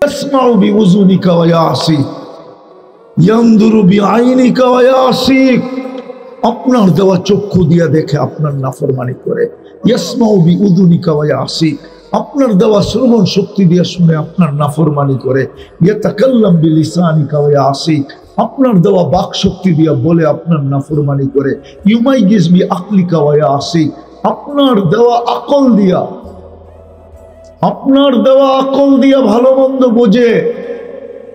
ইয়াসমাউ বিউযুনিকা ওয়া ইয়াসি, ইয়ানদুরু বিআইনিকা ওয়া ইয়াসিক, আপনার দেওয়া চক্ষু দিয়া দেখে আপনার নাফরমানি করে। ইয়াসমাউ বিউযুনিকা ওয়া ইয়াসি, আপনার দেওয়া শ্রবণ শক্তি দিয়ে শুনে আপনার নাফরমানি করে। ইয়াতাকাল্লাম বিলিসানিকা ওয়া ইয়াসি, আপনার দেওয়া বাক শক্তি দিয়া বলে আপনার নাফরমানি করে। ইউমাইয়িজ বিআকলিকা ওয়া ইয়াসি, আপনার দেওয়া আকল দিয়া, আপনার দেওয়া আকল দিয়া ভালো মন্দ বোঝে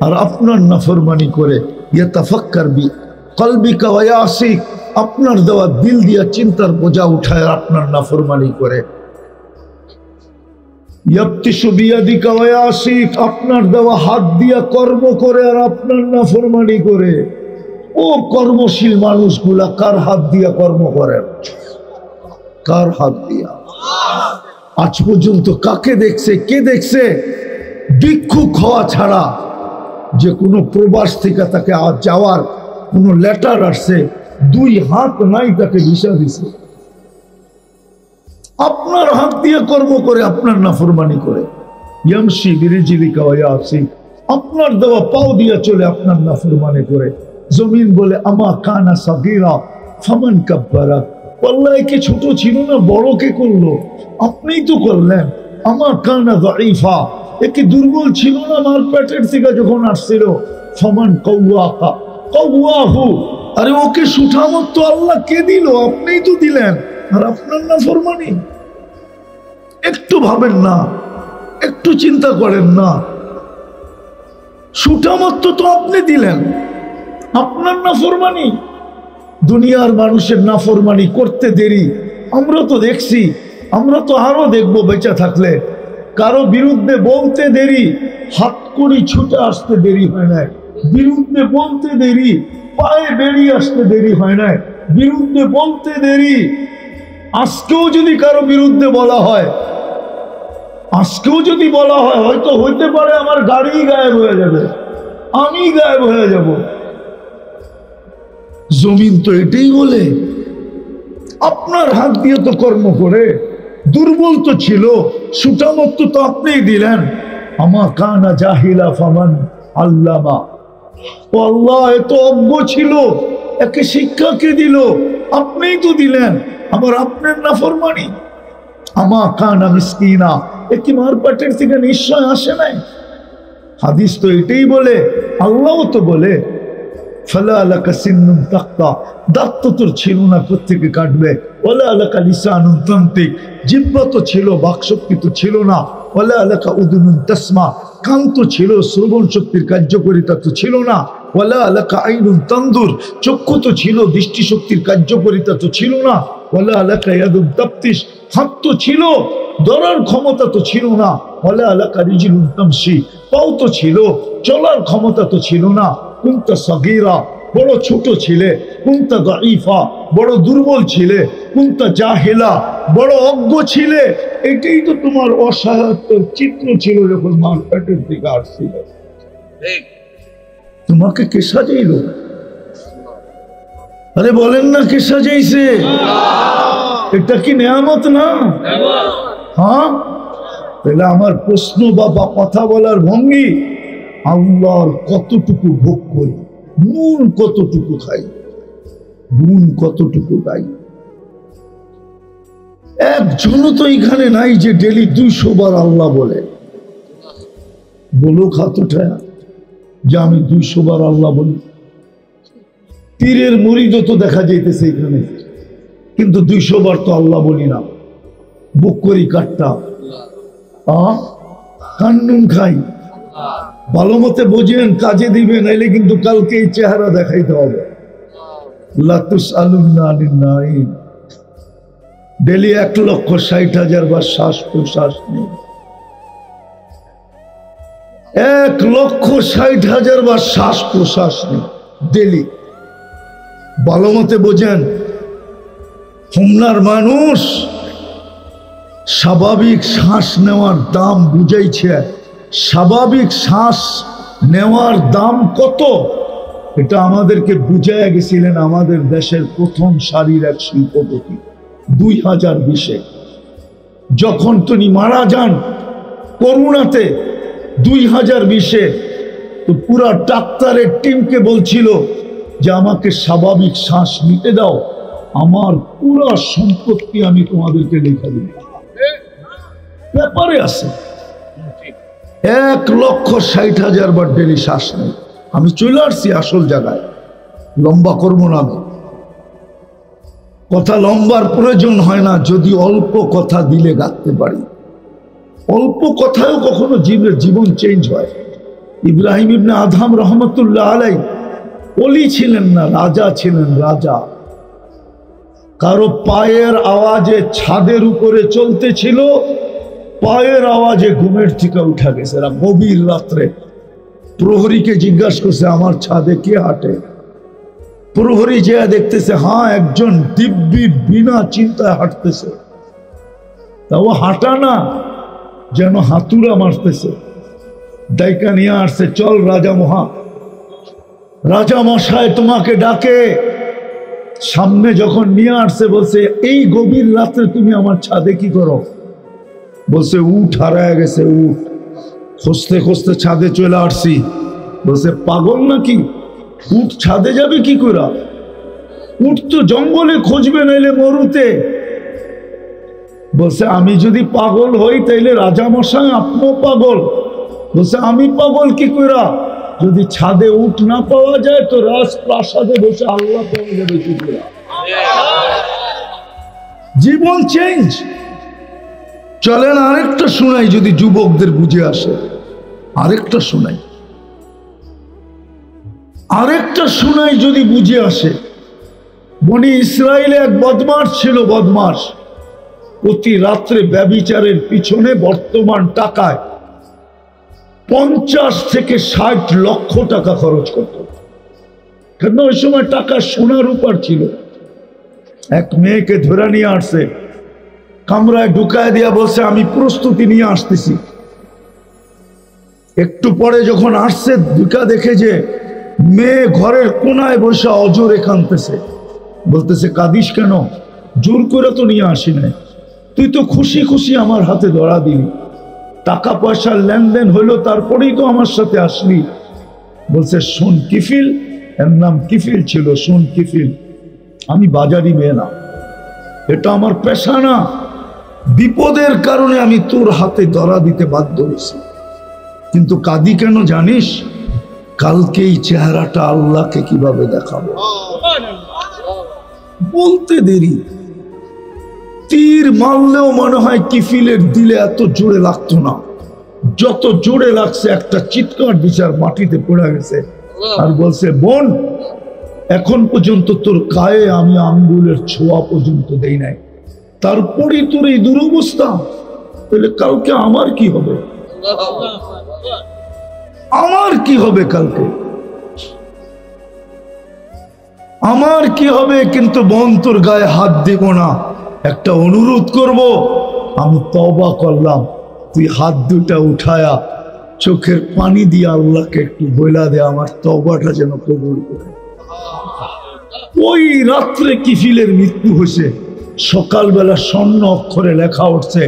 আর আপনার নাফরমানি করে। ইয়াতাফাক্কার বিকলবিকা ওয়া ইয়াসিক, আপনার দেওয়া দিল দিয়া চিন্তার বোঝা উঠায় আপনার নাফরমানি করে। ইয়াবতিশু বিয়াদিকা ওয়া ইয়াসিক, আপনার দেওয়া হাত দিয়া কর্ম করে আর আপনার নাফরমানি করে। ও কর্মশীল মানুষগুলা কার হাত দিয়া কর্ম করে? কার হাত দিয়া? আজ পর্যন্ত কাকে দেখছে? কে দেখছে ভিক্ষুক হওয়া ছাড়া যে কোনো প্রবাস থেকে তাকে যাওয়ার কোনো লেটার আসছে, দুই হাত নাই তাকে ভিসা দিছে? আপনার হাত দিয়ে কর্ম করে আপনার নাফরমানি করে। ইয়ামশি বিরিজিলিকা ওয়া ইয়াসি, আপনার দেওয়া পাও দিয়া চলে আপনার নাফরমানি করে। জমিন বলে আমা কানা সাগীরা ফামান কাব্বারা, আল্লাহ কে ছোট ছিল না, বড় কে করলো? আপনিই তো করলেন। আমা কানা যায়ীফা, একে দুর্বল ছিল না মার পেটের থেকে যখন আসছিল? ফামান কাওয়াকা কাওয়াহু, আরে ওকে সুঠামত তো আল্লাহ কে দিল? আপনিই তো দিলেন। আর আপনার নাফরমানি। একটু ভাবেন না, একটু চিন্তা করেন না। সুঠামত তো আপনি দিলেন, আপনার নাফরমানি। দুনিয়ার মানুষের নাফরমানি করতে দেরি আমরা তো দেখছি, আমরা তো আরো দেখবো বেঁচে থাকলে। কারো বিরুদ্ধে বলতে দেরি, হাত করি ছুটে আসতে দেরি হয় না। বিরুদ্ধে বলতে দেরি, পায়ে বেরিয়ে আসতে দেরি হয় না। বিরুদ্ধে বলতে দেরি। আজকেও যদি কারো বিরুদ্ধে বলা হয়, আজকেও যদি বলা হয়, হয়তো হইতে পারে আমার গাড়ি গায়েব হয়ে যাবে, আমি গায়েব হয়ে যাব। জমিন তো এটাই বলে। আপনার হাত দিয়ে তো কর্ম করে। দুর্বল তো ছিল, সুঠামত তো আপনিই দিলেন। আমা কানা জাহিলা ফামান আল্লামা, ও আল্লাহ এত অজ্ঞ ছিল, একে শিক্ষা কে দিল? আপনিই তো দিলেন। আবার আপনার নাফরমানি। আমা কানা মিসকিনা, এ কি মার পেটের থেকে নিশ্চয় আসে নাই? হাদিস তো এটাই বলে, আল্লাহও তো বলে ফালা লাকা সিন্নুন তাক্তা, দাঁত তো তোর ছিল না, কোত্থেকে কাটবে? ওয়ালা লাকা লিসানুন তানতিক, জিহ্বা তো ছিল, বাকশক্তি তো ছিল না। ওয়ালা লাকা উদুনুন তাসমা, কান তো ছিল, শ্রবণ শক্তির কার্যকারিতা তো ছিল না। ওয়ালা লাকা আইনুন তানদুর, চক্ষু তো ছিল, দৃষ্টিশক্তির কার্যকারিতা তো ছিল না। ওয়ালা লাকা ইয়াদুন তাফতিশ, হাত তো ছিল, ধরার ক্ষমতা তো ছিল না। ওয়ালা লাকা রিজলুন তামশি, পাও তো ছিল, চলার ক্ষমতা তো ছিল না। কুনতা সাগীরা, বড় ছোট ছিলে। কুনতা যায়ীফা, বড় দুর্বল ছিলে। কুনতা জাহিলা, বড় অজ্ঞ ছিলে। এটাই তো তোমার অসহায়ত্বের চিত্র ছিল যখন মার পেটের দিকে আসছিল। তোমাকে কে সাজাইল? আরে বলেন না, কে সাজাইছে? এটা কি নেয়ামত না? হ্যাঁ, তাহলে আমার প্রশ্ন বা কথা বলার ভঙ্গি, আল্লাহর কতটুকু ভোগ করি, নুন কতটুকু খাই, গুণ কতটুকু গাই। একজনও তো এখানে নাই যে ডেলি 200 বার আল্লাহ বলে। বলো খাত উঠায় যে আমি 200 বার আল্লাহ বলি। পীরের মুরিদও তো দেখা যাইতেছে এখানে, কিন্তু 200 বার তো আল্লাহ বলি না। বুক করি কাটটা, কান্নুন খাই। ভালো মতে বোঝেন, কাজে দিবেন, নাইলে কিন্তু কালকে এই চেহারা দেখাইতে হবে। ডেলি 1,60,000 বার শ্বাস প্রশ্বাস নেই। 1,60,000 বার শ্বাস প্রশ্বাস নেই ডেলি। ভালো মতে বোঝেন, হোমনার মানুষ স্বাভাবিক শ্বাস নেওয়ার দাম বুঝাইছে। স্বাভাবিক শ্বাস নেওয়ার দাম কত, এটা আমাদেরকে বুঝাইয়া গেছিলেন আমাদের দেশের প্রথম সারির এক শিল্পপতি 2020-এ। যখন তিনি মারা যান করোনাতে, 2020-এ তো পুরা ডাক্তারের টিমকে বলছিল যে আমাকে স্বাভাবিক শ্বাস নিতে দাও, আমার পুরো সম্পত্তি আমি তোমাদেরকে লিখে দিব। ব্যাপারে আছে 1,60,000 বার ডেলি শ্বাস নেই। আমি চলে আসছি আসল জায়গায়, লম্বা করবো না আমি। কথা লম্বার প্রয়োজন হয় না যদি অল্প কথা দিলে গাঁথতে পারি। অল্প কথায়ও কখনো জীবন চেঞ্জ হয়। ইব্রাহিম ইবনে আদহাম রহমতুল্লাহ আলাই ওলি ছিলেন না, রাজা ছিলেন, রাজা। কারো পায়ের আওয়াজে ছাদের উপরে চলতেছিল, পায়ের আওয়াজে ঘুমের থেকে উঠা গেছে। গভীর রাত্রে প্রহরীকে জিজ্ঞাসা করছে আমার ছাদে কে হাঁটে? প্রহরী যে দেখতেছে হ্যাঁ একজন দিব্যি বিনা চিন্তায় হাঁটতেছে। তাও হাঁটা না, যেন হাতুড়া মারতেছে। দায়িকা নিয়ে আসছে, চল রাজা মশাই তোমাকে ডাকে। সামনে যখন নিয়ে আসছে বলছে এই গভীর রাত্রে তুমি আমার ছাদে কি করো? বলছে উঠ হারায় গেছে, উঠ খুঁজতে খুঁজতে ছাদে চলে আসছি। বলছে পাগল নাকি, উঠ ছাদে যাবে কি করে? উঠ তো জঙ্গলে খুঁজবে, নাইলে মরুতে। বলছে আমি যদি পাগল হই তাইলে রাজামশাই আপনিও পাগল। বলছে আমি পাগল কি করে? যদি ছাদে উঠ না পাওয়া যায় তো রাজপ্রাসাদে বসে আল্লাহ পাওয়া যাবে কি করে? জীবন চেঞ্জ। চলেন আরেকটা শোনাই, যদি যুবকদের বুঝে আসে। আরেকটা শোনাই যদি বুঝে আসে। বনি ইসরায়েলে এক বদমাশ ছিল, বদমাশ। প্রতি রাত্রে ব্যভিচারের পিছনে বর্তমান টাকায় 50 থেকে 60 লক্ষ টাকা খরচ করত। কেন ওই সময় টাকা সোনার উপর ছিল। এক মেয়েকে ধরে নিয়ে আসছে, কামরায় ঢুকায় দিয়া বলছে আমি প্রস্তুতি নিয়ে আসতেছি। একটু পরে যখন আসছে ঢুকা দেখে যে মেয়ে ঘরের কোনায় বসে অজোরে কাঁদতেছে। বলতেছে কাঁদিস কেন? জোর করে তো নিয়ে আসি নাই, তুই তো খুশি খুশি আমার হাতে ধরা দিলি, টাকা পয়সার লেনদেন হইলো তারপরেই তো আমার সাথে আসলি। বলছে শোন কিফিল, এর নাম কিফিল ছিল, শোন কিফিল, আমি বাজারি মেয়ে না, এটা আমার পেশা না। বিপদের কারণে আমি তোর হাতে ধরা দিতে বাধ্য হয়েছি, কিন্তু কাঁদি কেন জানিস? কালকে এই চেহারাটা আল্লাহকে কিভাবে দেখাবো। বলতে দেরি, তীর মারলেও মনে হয় কিফিলের দিলে এত জোরে লাগতো না, যত জোরে লাগছে একটা চিৎকার বিচার মাটিতে পড়ে গেছে। আর বলছে বোন, এখন পর্যন্ত তোর গায়ে আমি আঙ্গুলের ছোঁয়া পর্যন্ত দেই নাই, তারপরেই তোর এই দুরবস্থা। তাহলে কালকে আমার কি হবে? আমার কি হবে কালকে? আমার কি হবে? কিন্তু বোন তোর গায়ে হাত দিব না, একটা অনুরোধ করব, আমি তওবা করলাম, তুই হাত দুটা উঠায়া চোখের পানি দিয়ে আল্লাহকে একটু বইলা দে আমার তওবাটা যেন কবুল করে। ওই রাত্রে কিফিলের মৃত্যু হয়েছে। সকালবেলা স্বর্ণ অক্ষরে লেখা উঠছে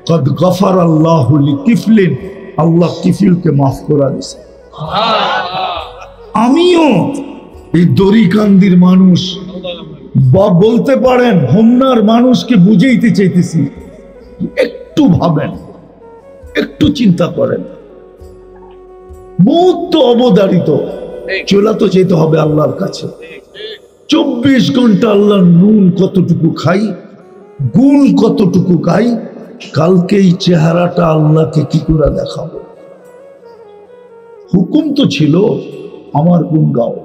কদ গফার আল্লাহু লিকিফলিন, আল্লাহ কিফিলকে মাফ করা দিছে। আমিও এই দরিকান্দির মানুষ, বা বলতে পারেন হোমনার মানুষকে বুঝাইতে চাইতেছি, একটু ভাবেন, একটু চিন্তা করেন। মৌত তো অবধারিত, চলে তো যেতে হবে আল্লাহর কাছে। 24 ঘন্টা আল্লাহর নুন কতটুকু খাই, গুণ কতটুকু খাই, কালকে এই চেহারাটা আল্লাহকে কি করে দেখাবো? হুকুম তো ছিল আমার গুণ গাও,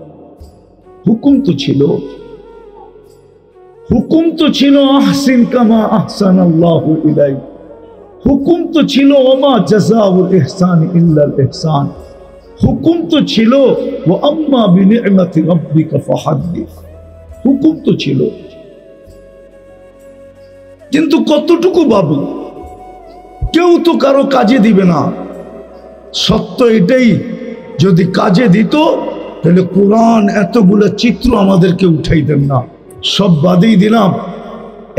হুকুম তো ছিল, হুকুম তো ছিল আহসিন কামা আহসান আল্লাহু ইলাইক, হুকুম তো ছিল ওমা জাযাউল ইহসান ইল্লাল ইহসান, হুকুম তো ছিল ওয়া আম্মা বিনি'মাতি রাব্বিকা ফাহাদ্দিস, হুকুম তো ছিল। কিন্তু কতটুকু বাবু, কেউ তো কারো কাজে দিবে না। সত্য এটাই, যদি কাজে দিত তাহলে কোরআন এতগুলো চিত্র আমাদেরকে উঠাইতেন না। সব বাদেই দিলাম,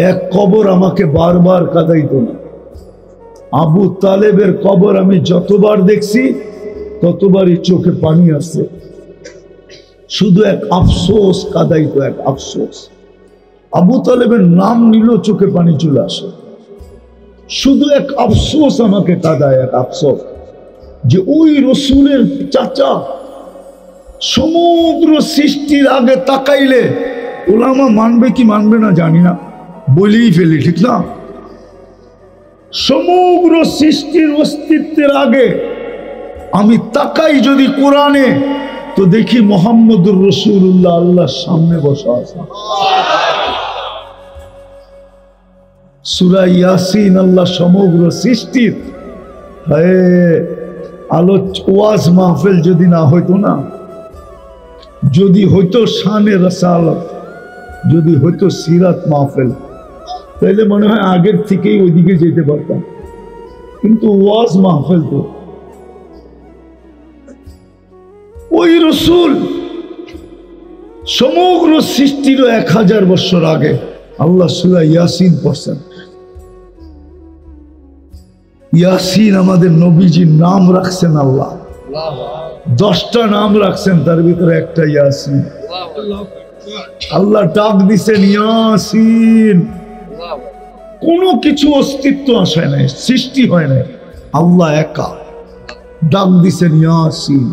এক কবর আমাকে বারবার কাঁদাইত না। আবু তালেবের কবর আমি যতবার দেখছি ততবারই চোখে পানি আসছে। শুধু এক আফসোস কাদাইতো, এক আফসোস। আবু তালেবের নাম নিল চোখে পানি চলে আসে। শুধু এক আফসোস আমাকে কাদায়, এক আফসোস যে ওই রসুলের চাচা সমগ্র সৃষ্টির আগে তাকাইলে ওলামা মানবে কি মানবে না জানি না, বলেই ফেলি, ঠিক না? সমগ্র সৃষ্টির অস্তিত্বের আগে আমি তাকাই যদি কোরআনে, তো দেখি মুহাম্মদুর রাসূলুল্লাহ আল্লাহর সামনে বসা আছে। সূরা ইয়াসিন আল্লাহ সমগ্র সৃষ্টির ওয়াজ মাহফিল যদি না হইতো না, যদি হইতো শানে রাসালাত, যদি হইতো সিরাত মাহফিল, তাহলে মনে হয় আগের থেকেই ওইদিকে যেতে পারতাম। কিন্তু ওয়াজ মাহফিল তো ওই রসুল সমগ্র সৃষ্টির 1000 বছর আগে আল্লাহ সূরা ইয়াসিন পড়ছেন। ইয়াসিন আমাদের নবীজির নাম রাখছেন আল্লাহ, 10টা নাম রাখছেন, তার ভিতরে একটা ইয়াসিন। আল্লাহ ডাক দিছেন ইয়াসিন। কোনো কিছু অস্তিত্ব আসে নাই, সৃষ্টি হয় নাই, আল্লাহ একা ডাক দিছেন ইয়াসিন।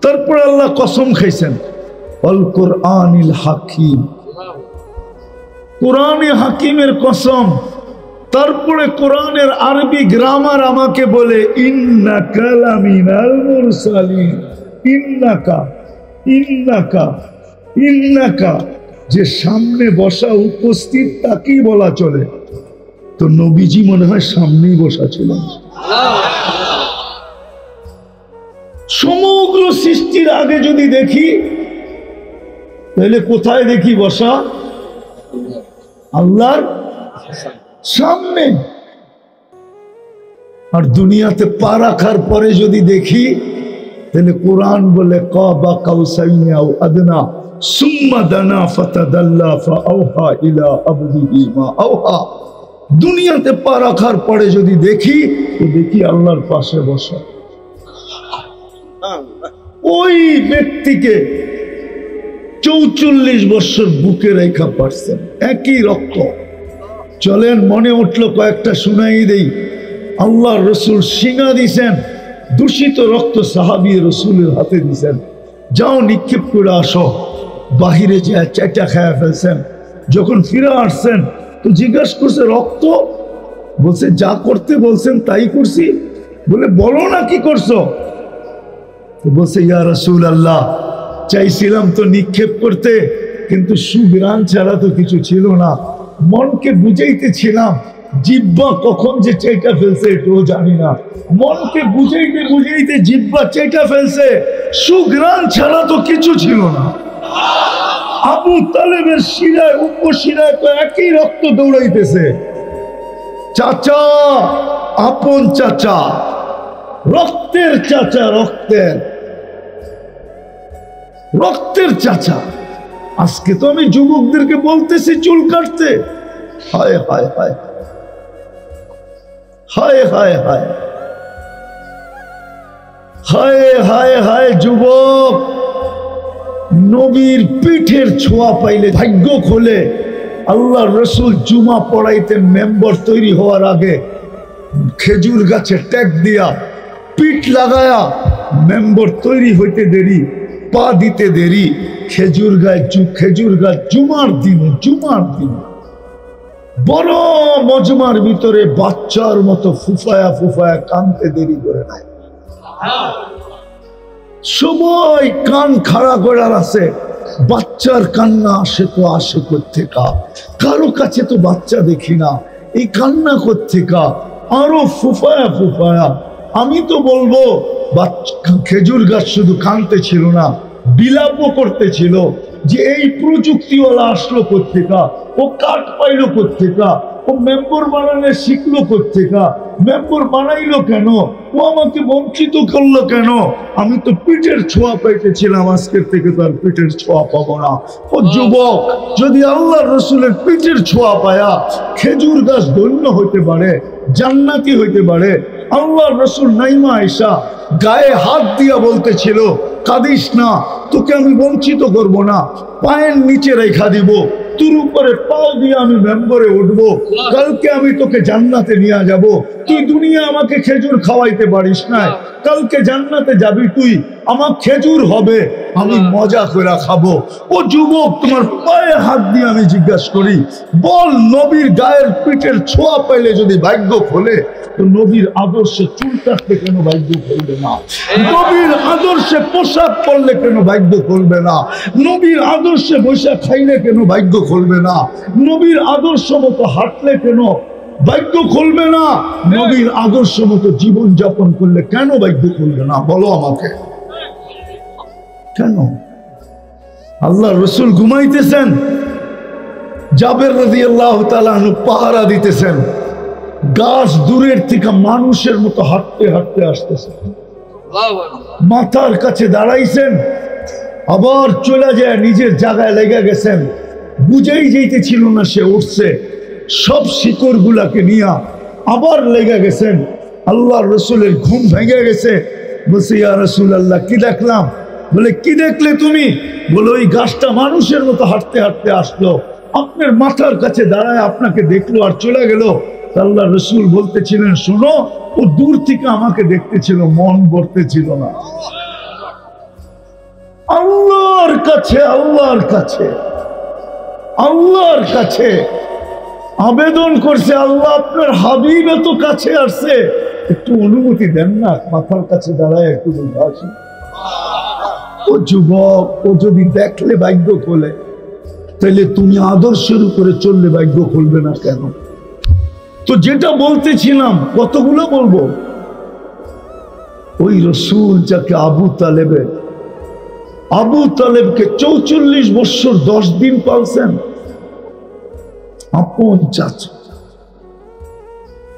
তারপরে আল্লাহ কসম খাইছেন আল কোরআনিল হাকিম, কোরআনে হাকিমের কসম। তারপরে কোরআনের আরবি গ্রামার আমাকে বলে ইন্নাকা লামিনাল মুরসালিন। ইন্নাকা, ইন্নাকা, ইন্নাকা, যে সামনে বসা উপস্থিত তাকেই বলা চলে। তো নবীজি মনে হয় সামনেই বসা ছিল। সমগ্র সৃষ্টির আগে যদি দেখি তাহলে কোথায় দেখি বসা? আল্লাহর সামনে। আর দুনিয়াতে পা রাখার পরে যদি দেখি তাহলে কোরআন বলে কাবা কাউসাইনি আও আদনা সুম্মা দানা ফাতাদাল্লা ফাআওহা ইলা আবদিহি মা আওহা। দুনিয়াতে পা রাখার পরে যদি দেখি তো দেখি আল্লাহর পাশে বসা। ওই ব্যক্তিকে 44 বছর বুকে রেখা পারছেন, একই রক্ত। চলেন মনে উঠলো কয়েকটা শুনাই দেই। আল্লাহ রসুল সিঙা দিছেন, দূষিত রক্ত সাহাবী রসুলের হাতে দিছেন, যাও নিক্ষেপ করে আসো। বাহিরে যে চারটা খায়া ফেলছেন। যখন ফিরে আসছেন তো জিজ্ঞাসা করছে রক্ত? বলছে যা করতে বলছেন তাই করছি। বলে বলো না কি করছো? বলছে ইয়া রাসূলুল্লাহ, চাইছিলাম তো নিক্ষেপ করতে, কিন্তু সুঘ্রাণ ছাড়া তো কিছু ছিল না। মনকে বুঝাইতেছিলাম, জিহ্বা কখন যে চেটা ফেলছে এটাও জানি না। মনকে বুঝাইতে বুঝাইতে জিহ্বা চেটা ফেলছে, সুঘ্রাণ ছাড়া তো কিছু ছিল না। আবু তালেবের শিরায় উপশিরায় তো একই রক্ত দৌড়াইতেছে। চাচা, আপন চাচা, রক্তের চাচা, রক্তের রক্তের চাচা। আজকে তো আমি যুবকদেরকে বলতেছি চুল কাটতে। হায় হায় হায় হায় হায় হায় হায় হায় হায় যুবক, নবীর পিঠের ছোঁয়া পাইলে ভাগ্য খোলে। আল্লাহ রসুল জুমা পড়াইতেন, মেম্বার তৈরি হওয়ার আগে খেজুর গাছে ট্যাগ দিয়া পিঠ লাগায়া, মেম্বার তৈরি হইতে দেরি, পা দিতে দেরি, খেজুর গাছ জুমার দিন বড় মজমার ভিতরে বাচ্চার মতো ফুফায়া ফুফায়া কানতে দেরি করে নাই। সবাই কান খাড়া করার আছে। বাচ্চার কান্না আসে তো আসে কোত্থেকা? কারো কাছে তো বাচ্চা দেখি না, এই কান্না কোত্থেকা? আরো ফুফায়া ফুফায়া। আমি তো বলবো খেজুর গাছ শুধু কানতে ছিল না, বিলাপও করতেছিল যে এই প্রযুক্তিওয়ালা আসলো কোত্থেকা, ও কাঠ পাইলো কোত্থেকা, ও মেম্বার বানানো শিখলো কোত্থেকা, মেম্বার বানাইলো কেন, ও আমাকে বঞ্চিত করলো কেন? আমি তো পিঠের ছোঁয়া পাইতেছিলাম, আজকের থেকে তো আর পিঠের ছোঁয়া পাবো না। ও যুবক, যদি আল্লাহ রসুলের পিঠের ছোঁয়া পায়া খেজুর গাছ ধন্য হইতে পারে, জান্নাতি হইতে পারে, আল্লাহ রসুল নাইমা আয়েশা গায়ে হাত দিয়া বলতেছিল, কাঁদিস না, তোকে আমি বঞ্চিত করব না, পায়ের নিচে রেখা দিব, তোর উপরে পাও দিয়ে আমি মেম্বরে উঠবো, কালকে আমি তোকে জান্নাতে নিয়ে যাব। তুই দুনিয়া আমাকে খেজুর খাওয়াইতে পারিস না, কালকে জান্নাতে যাবি তুই, আমার খেজুর হবে, আমি মজা করে খাবো। ও যুবক, তোমার পায়ে হাত দিয়ে আমি জিজ্ঞাসা করি, বল, নবীর গায়ের পিঠের ছোঁয়া পাইলে যদি ভাগ্য খোলে, তো নবীর আদর্শে চুল কাটলে কেন ভাগ্য খুলবে না? নবীর আদর্শে পোশাক পরলে কেন ভাগ্য খুলবে না? নবীর আদর্শে বৈশাখ খাইলে কেন ভাগ্য খুলবে না? নবীর আদর্শ মতো হাঁটলে কেন ভাগ্য খুলবে না? নবীর আদর্শ মতো জীবন যাপন করলে কেন ভাগ্য খুলবে না? বলো আমাকে কেন? আল্লাহ রসুল ঘুমাইতেছেন, জাবের রাদিয়াল্লাহু তাআলা আনহু পাহারা দিতেছেন, গাছ দূরের থেকে মানুষের মতো হাঁটতে হাঁটতে আসতেছে, মাথার কাছে দাঁড়াইছেন, আবার চলে যায় নিজের জায়গায় লেগে গেছেন, বুঝেই যেতেছিল না সে উঠছে, সব শিকড় গুলাকে নিয়ে আবার লেগে গেছেন। আল্লাহ রসুলের ঘুম ভেঙে গেছে, বলছে, ইয়া রাসূলুল্লাহ, কি দেখলাম? বলে, কি দেখলে তুমি? বলে, ওই গাছটা মানুষের মতো হাঁটতে হাঁটতে আসলো, আপনার মাথার কাছে দাঁড়ায় আপনাকে দেখলো আর চলে গেল। আল্লাহ রসুল বলতেছিলেন, শোনো, ও দূর থেকে আমাকে দেখতেছিল, মন ভরতেছিল না। আল্লাহর কাছে, আল্লাহর কাছে, আল্লাহর কাছে আবেদন করছে, আল্লাহ, আপনার হাবিব এত কাছে আসছে, একটু অনুমতি দেন না, মাথার কাছে দাঁড়ায় একটু দেখে আসি। ও যুবক, ও যদি দেখলে ভাগ্য খোলে, তাহলে তুমি আদর্শের উপরে চললে ভাগ্য খুলবে না কেন? তো যেটা বলতেছিলাম, কতগুলো বলবো, ওই রসুল যাকে আবু তালেবকে 44 বছর 10 দিন পালছেন, আপন চাচা,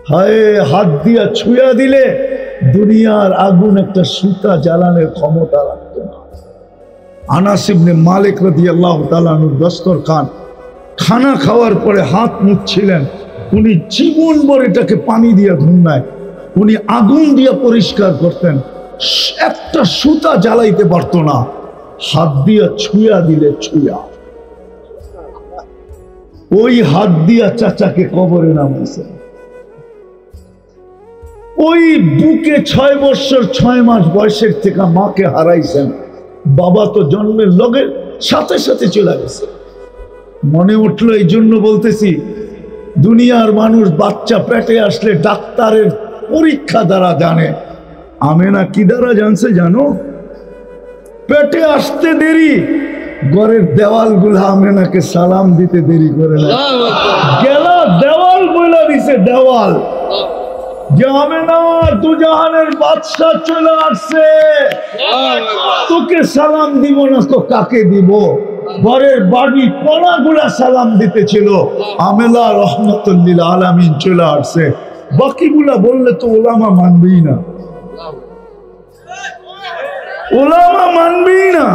হায়, হাত দিয়া ছুঁয়া দিলে দুনিয়ার আগুন একটা সুতা জ্বালানোর ক্ষমতা রাখত না। আনাস ইবনে মালিক রাদিয়াল্লাহু তাআলা আনহু দস্তরখান, খানা খাওয়ার পরে হাত মুছছিলেন, উনি জীবন ভর এটাকে পানি দিয়ে ধুনায়, উনি আগুন দিয়ে পরিষ্কার করতেন, একটা সুতা জ্বালাইতে পারত না, হাত দিয়া ছুঁয়া দিলে ছুঁয়া। ওই হাত দিয়া চাচাকে কবরে নামাইছেন, ওই বুকে 6 বছর 6 মাস বয়সের থেকে মাকে হারাইছেন, বাবা তো জন্মের লগে সাথে সাথে চলে গেছে। মনে উঠলো, এই জন্য বলতেছি, দুনিয়ার মানুষ বাচ্চা পেটে আসলে ডাক্তারের পরীক্ষা দ্বারা জানে, আমেনা কি দ্বারা জানছে জানো? পেটে আসতে দেরি, ঘরের দেওয়াল গুলা আমেনাকে সালাম দিতে দেরি করে না, গেলা দেওয়াল বইলা দিছে, দেওয়াল, যে আমেনা, দুজাহানের বাদশা চলে আসছে, তোকে সালাম দিব না তো কাকে দিব? ঘরের বাড়ি কোনাগুলা সালাম দিতেছিল, আমেলা রহমাতুল লিল আলামিন চলে আসছে। বাকিগুলা বললে তো ওলামা মানবেই না, ওলামা মানবেই না।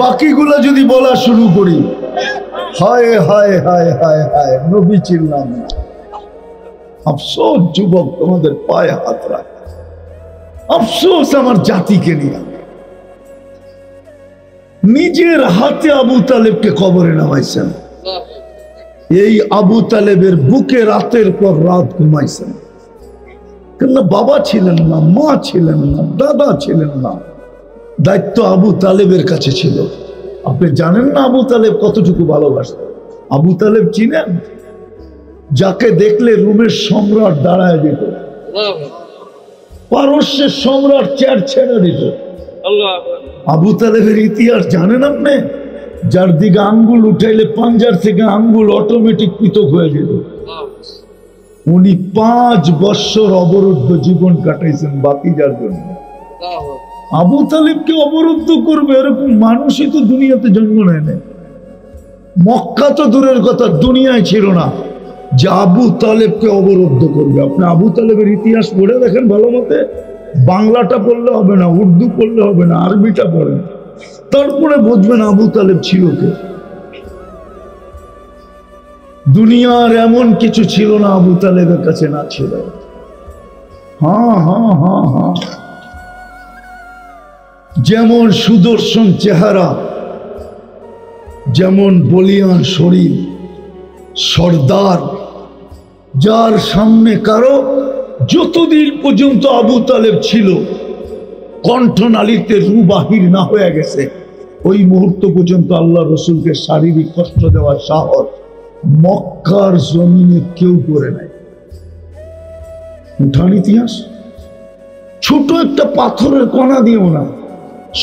বাকিগুলা যদি বলা শুরু করি, হায় হায় হায় হায় হায়, নবী চিনলাম না। আফসোস যুবক, তোমাদের পায়ে হাত রাখ, আফসোস আমার জাতিকে নিয়ে। নিজের হাতে আবু তালেবকে কবরে নামাইছেন, এই আবু তালেবের বুকে রাতের পর রাত ঘুমাইছেন, কেননা বাবা ছিলেন না, মা ছিলেন না, দাদা ছিলেন না, দায়িত্ব আবু তালেবের কাছে ছিল। আপনি জানেন না আবু তালেব কতটুকু ভালোবাসতেন? আবু তালেব চিনেন? যাকে দেখলে রুমের সম্রাট দাঁড়ায় দিত, পারস্যের সম্রাট চেয়ার ছেড়ে দিত। আবু তালেবের ইতিহাস জানেন আপনি? যার দিকে আঙ্গুল উঠাইলে পাঞ্জার থেকে আঙ্গুল অটোমেটিক পৃথক হয়ে যেত। উনি 5 বছর অবরুদ্ধ জীবন কাটাইছেন বাতিজার জন্য। আবু তালেবকে অবরুদ্ধ করবে এরকম মানুষই তো দুনিয়াতে জন্ম নেয় না। মক্কা তো দূরের কথা, দুনিয়ায় ছিল না। যে আবু তালেবকে অবরুদ্ধ করবে। আপনি আবু তালেবের ইতিহাস পড়ে দেখেন ভালো মতে, বাংলাটা পড়লে হবে না, উর্দু পড়লে হবে না, আরবিটা পড়েন, তারপরে বুঝবেন আবু তালেব ছিল কে। দুনিয়ার এমন কিছু ছিল না আবু তালেবের কাছে না ছিল। হ্যাঁ হ্যাঁ হ্যাঁ হ্যাঁ, যেমন সুদর্শন চেহারা, যেমন বলিয়ান শরীর, সর্দার, যার সামনে কারো যতদিন পর্যন্ত আবু তালেব ছিল কণ্ঠনালীতে রু বাহির না হয়ে গেছে, ওই মুহূর্ত পর্যন্ত আল্লাহ রসুলকে শারীরিক কষ্ট দেওয়ার সাহস মক্কার জমিনে কেউ করে নাই। উঠান ইতিহাস, ছোট একটা পাথরের কণা দিও না,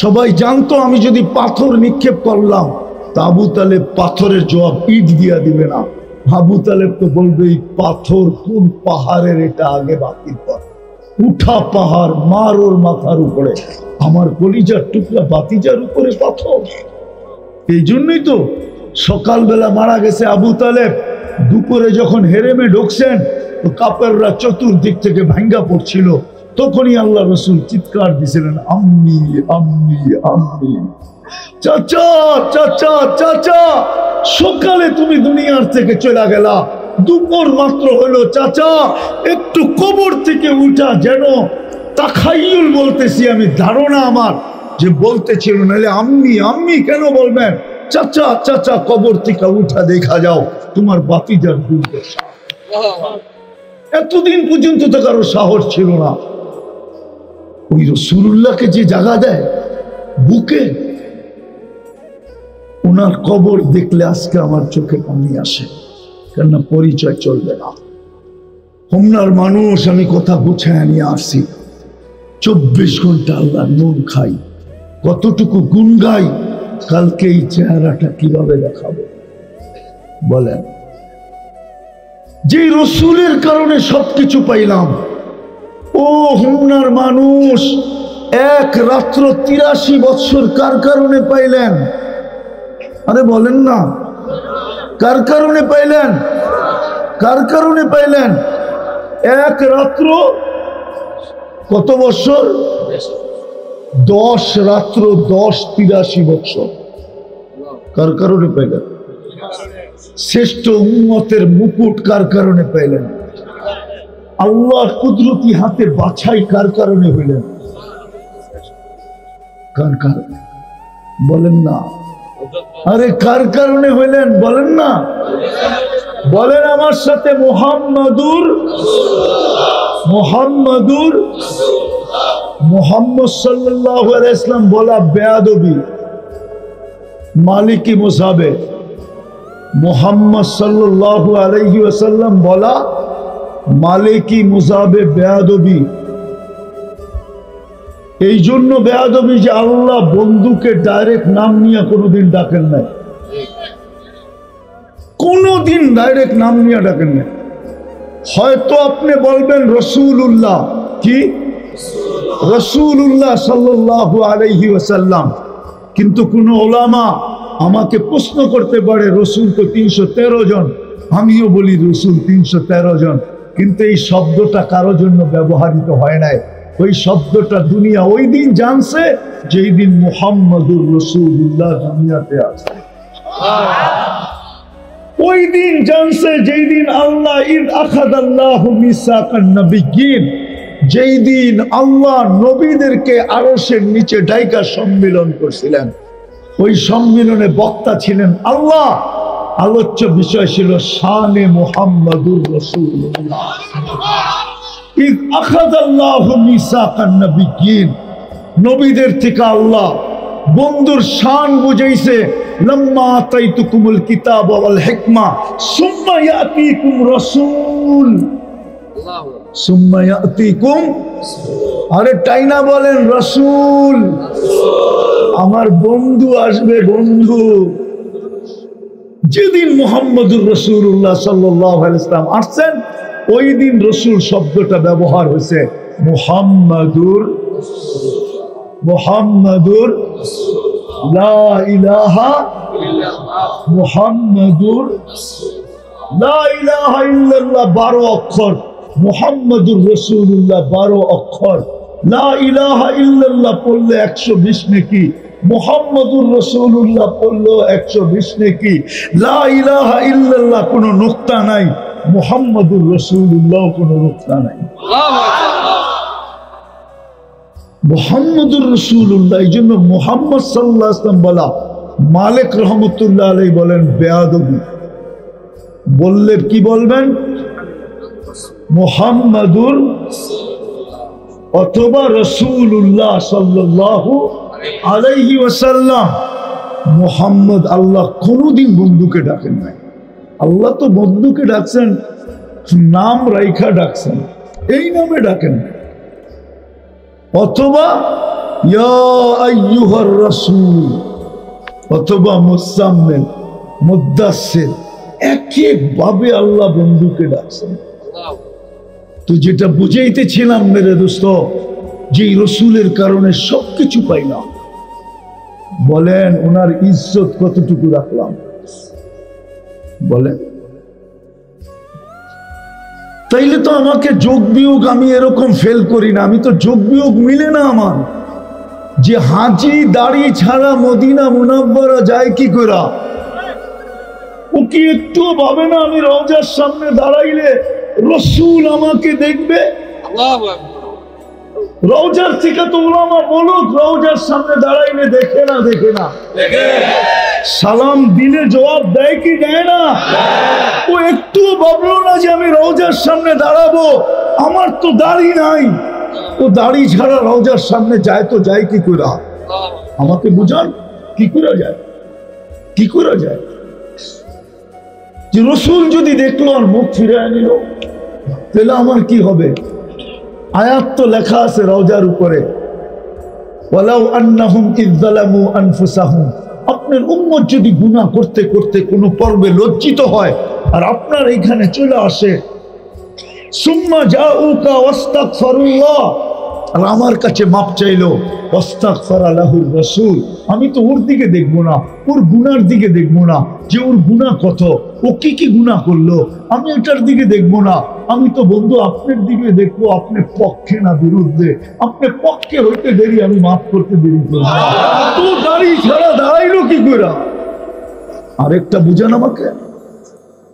সবাই জানতো আমি যদি পাথর নিক্ষেপ করলাম তা আবু তালেব পাথরের জবাব ইট দিয়া দিবে না। আবু তালেব তো বলবে এই পাথর কোন পাহাড়ের, এটা আগে বাতিল কর। উঠা পাহাড়, মার ওর মাথার উপরে, আমার কলিজার টুকরা বাতিজার উপরে পাথর। এই জন্যই তো সকালবেলা মারা গেছে আবু তালেব, দুপুরে যখন হেরেমে ঢুকছেন তো কাপেররা চতুর্দিক থেকে ভাঙ্গা পড়ছিল, তখনই আল্লাহ রসুল চিৎকার দিছিলেন, আম্মি আম্মি আম্মি, চাচা চাচা চাচা। সকালে তুমি দুনিয়ার থেকে চলে গেলা, দুপুর মাত্র হলো, চাচা একটু কবর থেকে উঠা, যেন তাখাইয়ুল বলতেছি আমি, ধারণা আমার যে বলতেছিল, নাহলে আম্মি আম্মি কেন বলবেন, চাচা চাচা কবর থেকে উঠা, দেখা যাও তোমার বাতিজার দুর্দশা। এতদিন পর্যন্ত তো কারো সাহস ছিল না। ওই রাসূলুল্লাহকে যে জায়গা দেয় বুকে, ওনার কবর দেখলে আজকে আমার চোখে পানি আসে, কেননা পরিচয় চলবে না। হোমনার মানুষ, আমি কথা গুছায় নিয়ে আসছি, 24 ঘন্টা আল্লাহর নুন খাই, কতটুকু গুণ গাই, কালকে এই চেহারাটা কিভাবে দেখাবো বলেন। যে রসুলের কারণে সবকিছু পাইলাম, ও হোমনার মানুষ, এক রাত্র 83 বৎসর কার কারণে পাইলেন? আরে বলেন না, কার কারণে পাইলেন? কার কারণে পাইলেন? এক রাত্র কত বৎসর? 10 রাত্র 10 83 বৎসর কার কারণে পাইলেন? শ্রেষ্ঠ উম্মতের মুকুট কার কারণে পাইলেন? আল্লাহর কুদরতি হাতে বাছাই কার কারণে হইলেন? কার কারণে বলেন না? আরে কার কারণে হইলেন বলেন না? বলেন আমার সাথে, মুহাম্মাদুর মুহাম্মাদুর মুহাম্মদ সাল্লাল্লাহু আলাইহি ওয়াসাল্লাম বলা বেয়াদবি, মালিকি মুসাবে। মুহাম্মদ সাল্লাল্লাহু আলাইহি ওয়াসাল্লাম বলা মালিকি মুসাবে বেয়াদবি। এই জন্য বেয়াদবি যে আল্লাহ বন্ধুকে ডাইরেক্ট নাম নিয়ে কোনোদিন ডাকেন নাই, কোনোদিন ডাইরেক্ট নাম নিয়ে ডাকেন নাই। হয়তো আপনি বলবেন রাসূলুল্লাহ, কি রাসূলুল্লাহ সাল্লাল্লাহু আলাইহি ওয়াসাল্লাম, কিন্তু কোন ওলামা আমাকে প্রশ্ন করতে পারে, রসুল তো 313 জন, আমিও বলি রসুল 313 জন, কিন্তু এই শব্দটা কারো জন্য ব্যবহৃত হয় নাই। ওই শব্দটা দুনিয়া ওই দিন জানছে যেই দিন মুহাম্মাদুর রাসূলুল্লাহ দুনিয়াতে আসে। ওই দিন জানছে যেই দিন আল্লাহ ইদ আখাযাল্লাহু মিসাকান নাবিয়্যিন, যেই দিন আল্লাহ নবীদেরকে আরশের নিচে ডাইকা সম্মিলন করছিলেন। ওই সম্মিলনে বক্তা ছিলেন আল্লাহ, আলোচ্য বিষয় ছিল শানে মুহাম্মাদুর রাসূলুল্লাহ। ইদ আখাযাল্লাহু মিসাকান নাবিয়্যিন, নবীদের থেকে আল্লাহ বন্ধুর শান বুঝাইছে। লাম্মা আতাইতুকুমুল কিতাব ওয়াল হিকমা সুম্মা ইয়াতিকুম রাসূল, সুম্মা ইয়াতিকুম, আরে টাইনা বলেন রাসূল, আমার বন্ধু আসবে, বন্ধু। যেদিন মুহাম্মদুর রাসূলুল্লাহ সাল্লাল্লাহু আলাইহি ওয়াসাল্লাম আসছেন, ওই দিন রসুল শব্দটা ব্যবহার হয়েছে। মুহাম্মাদুর মুহাম্মাদুর লা ইলাহা ইল্লাল্লাহ মুহাম্মাদুর। লা ইলাহা ইল্লাল্লাহ 12 অক্ষর, মুহাম্মাদুর রাসূলুল্লাহ 12 অক্ষর। লা ইলাহা ইল্লাল্লাহ পড়লে 120 নেকি, মুহাম্মাদুর রাসূলুল্লাহ পড়লেও 120 নেকি। লা ইলাহা ইল্লাল্লাহ কোনো নুকতা নাই, মুহাম্মাদুর রাসূলুল্লাহ কোনো নুকতা নাই। মুহাম্মাদুর রাসূলুল্লাহ, এই জন্য মুহাম্মদ সাল্লাল্লাহু আলাইহি ওয়াসাল্লাম বলা। মালিক রহমতুল্লাহ আলাইহি বলেন বেয়াদবি, বললে কি বলবেন? মুহাম্মাদুর অথবা রাসূলুল্লাহ সাল্লাল্লাহু আলাইহি ওয়াসাল্লাম। মুহাম্মদ আল্লাহ কোনদিন বন্ধুকে ডাকেন নাই। আল্লাহ তো বন্ধুকে ডাকছেন, নাম রাইখা ডাকছেন, এই নামে ডাকেন। অথবা ইয়া আইয়ুহার রাসূল, অথবা মুসাম্মিল, মুদ্দাসসির, এক এক ভাবে আল্লাহ বন্ধুকে ডাকছেন। তো যেটা বুঝাইতেছিলাম মেরে দোস্ত, যে রসুলের কারণে সবকিছু পাইলাম, বলেন ওনার ইজ্জত কতটুকু রাখলাম? বলেন। তাইলে তো আমাকে যোগ বিয়োগ আমি এরকম ফেল করি না, আমি তো যোগ বিয়োগ মিলে না আমার। যে হাজি দাড়ি ছাড়া মদিনা মুনাব্বারা যায় কি করে? ও কি একটু ভাবে না আমি রওজার সামনে দাঁড়াইলে রসুল আমাকে দেখবে? রওজার থেকে তো উলামা বলুক, রওজার সামনে দাঁড়াইলে দেখে না? দেখে না? সালাম দিলে জবাব দেয় কি দেয় না? ও একটু ভাবলো না যে আমি রওজার সামনে দাঁড়াবো, আমার তো দাড়ি নাই। ও দাড়ি ছাড়া রওজার সামনে যায় তো যায় কি করে? আমাকে বুঝান কি করে যায়, কি করে যায়? যে রসুল যদি দেখলো আর মুখ ফিরে নিল, তাহলে আমার কি হবে? আয়াত তো লেখা আছে রওজার উপরে, ওয়ালাউ আন্নাহুম ইয যালামু আনফুসাহুম। আপনার উম্মত যদি গুনাহ করতে করতে কোনো পর্বে লজ্জিত হয় আর আপনার এইখানে চলে আসে, সুম্মা জাউকা ওয়াস্তাগফিরুল্লাহ, আর আমার কাছে মাপ চাইলো, ওয়াস্তাগফারা লাহুর রাসূল, আমি তো ওর দিকে দেখবো না, ওর গুনার দিকে দেখবো না, যে ওর গুনাহ কত, ও কি কি গুনাহ করলো, আমি এটার দিকে দেখবো না। আমি তো বন্ধু আপনার দিকে দেখবো, আপনার পক্ষে না বিরুদ্ধে। আপনার পক্ষে হইতে দেরি, আমি মাফ করতে দেরি করবো। তো দাড়ি ছাড়া দাঁড়াইলো কি করে? আরেকটা বুঝান আমাকে,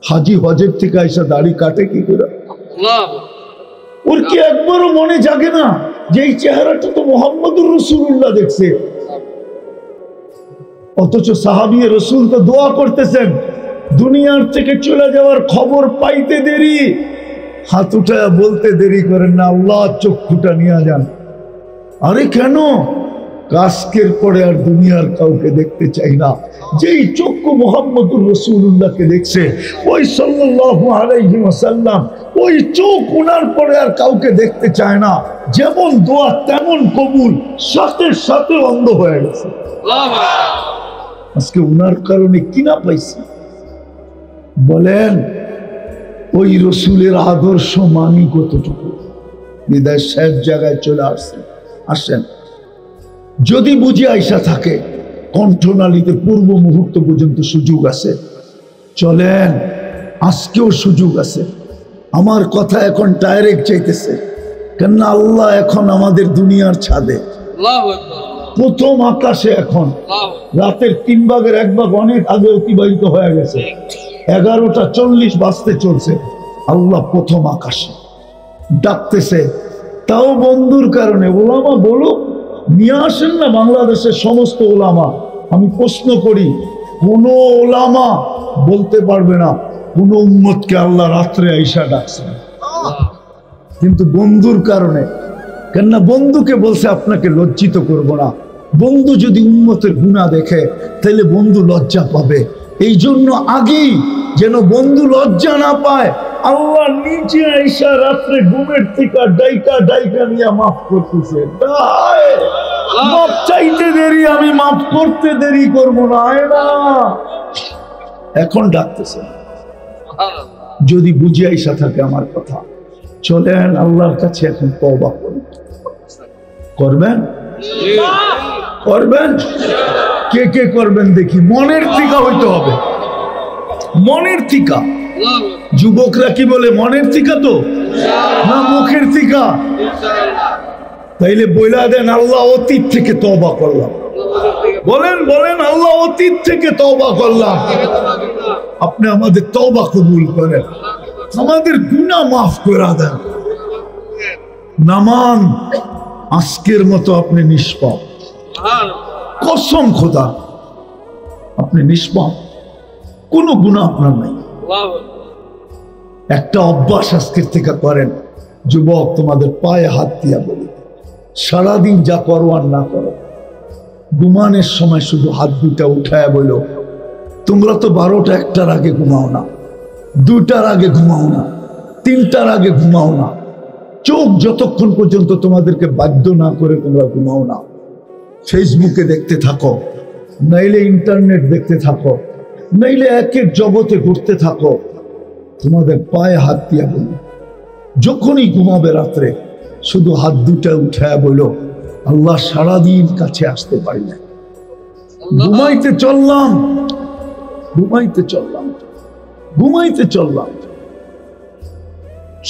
হাজি হজের থেকে আইসা দাড়ি কাটে কি করে? ওর কি একবারও মনে জাগে না যে এই চেহারাটা তো মুহাম্মাদুর রাসূলুল্লাহ দেখছে? অথচ সাহাবী রাসূল তো দোয়া করতেছেন, দুনিয়ার থেকে চলে যাওয়ার খবর পাইতে দেরি, হাত উঠায় বলতে দেরি করেন না, আল্লাহ চক্ষুটা নিয়ে যান। আরে কেন? আজকের পরে আর দুনিয়ার কাউকে দেখতে চাই না। যেই চক্ষু মুহাম্মাদুর রাসূলুল্লাহকে দেখছে, ওই সাল্লাল্লাহু আলাইহি ওয়াসাল্লাম, ওই চোখ ওনার পরে আর কাউকে দেখতে চায় না। যেমন দোয়া তেমন কবুল, সাথে সাথে অন্ধ হয়ে গেছে। আজকে ওনার কারণে কিনা পাইছি? বলেন ওই রসুলের আদর্শ মানি কতটুকু? বিদায় শেষ জায়গায় চলে আসেন। যদি বুঝে আইসা থাকে, কণ্ঠনালীতে পূর্ব মুহূর্ত পর্যন্ত সুযোগ আছে, চলেন, আজকেও সুযোগ আছে। আমার কথা এখন ডাইরেক্ট চাইতেছে, কেননা আল্লাহ এখন আমাদের দুনিয়ার ছাদে, প্রথম আকাশে। এখন রাতের 3 ভাগের 1 ভাগ অনেক আগে অতিবাহিত হয়ে গেছে, 11:40 বাজতে চলছে। আল্লাহ প্রথম আকাশে ডাকতেছে, তাও বন্ধুর কারণে। ওলামা বলুক, নিয়ে আসেন না বাংলাদেশের সমস্ত ওলামা। আমি প্রশ্ন করি, কোন ওলামা বলতে পারবে না কোন উম্মতকে আল্লাহ রাত্রে আইসা ডাকছেন? কিন্তু বন্ধুর কারণে, কেননা বন্ধুকে বলছে আপনাকে লজ্জিত করব না। বন্ধু যদি উম্মতের গুনাহ দেখে, তাহলে বন্ধু লজ্জা পাবে। এই জন্য আগেই যেন বন্ধু লজ্জা না পায়, আল্লাহ নিচে আইসা রাত্রে ঘুমের থেকে ডাইকা ডাইকা নিয়ে মাফ করতেছে। মাফ চাইতে দেরি, আমি মাফ করতে দেরি করবো না। এখন ডাকতেছে, যদি বুঝে আইসা থাকে আমার কথা, চলেন আল্লাহর কাছে এখন তওবা করুন। করবেন? করবেন? কে কে করবেন দেখি। মনের থিকা হইতে হবে, মনের থিকা। যুবকরা কি বলে মনের থিকা তো না মুখের থিকা? তাইলে বইলা দেন আল্লাহ অতীত থেকে তওবা করলাম। বলেন বলেন আল্লাহ অতীত থেকে তওবা করলাম। আপনি আমাদের তওবা কবুল করেন, আমাদের গুনাহ মাফ করে দেন। নামান আজকের মতো আপনি নিষ্পাপ, কসম খোদা আপনি নিষ্পাপ, কোনো গুনাহ আপনার নাই। একটা অভ্যাস আজকের থেকে করেন। যুবক তোমাদের পায়ে হাত দিয়া বলি, সারাদিন যা করো আর না করো, ঘুমানোর সময় শুধু হাত দুটা উঠায় বলো, তোমরা তো 12টা 1টার আগে ঘুমাও না, 2টার আগে ঘুমাও না, 3টার আগে ঘুমাও না, চোখ যতক্ষণ পর্যন্ত তোমাদেরকে বাধ্য না করে তোমরা ঘুমাও না, ফেসবুকে দেখতে থাকো, নাইলে ইন্টারনেট দেখতে থাকো, নাইলে এক এক জগতে ঘুরতে থাকো। তোমাদের পায়ে হাত দিয়া বলি, যখনই ঘুমাবে রাত্রে শুধু হাত দুটা উঠায় বলো, আল্লাহ সারাদিন কাছে আসতে পারি না, ঘুমাইতে চললাম, ঘুমাইতে চললাম, ঘুমাইতে চললাম,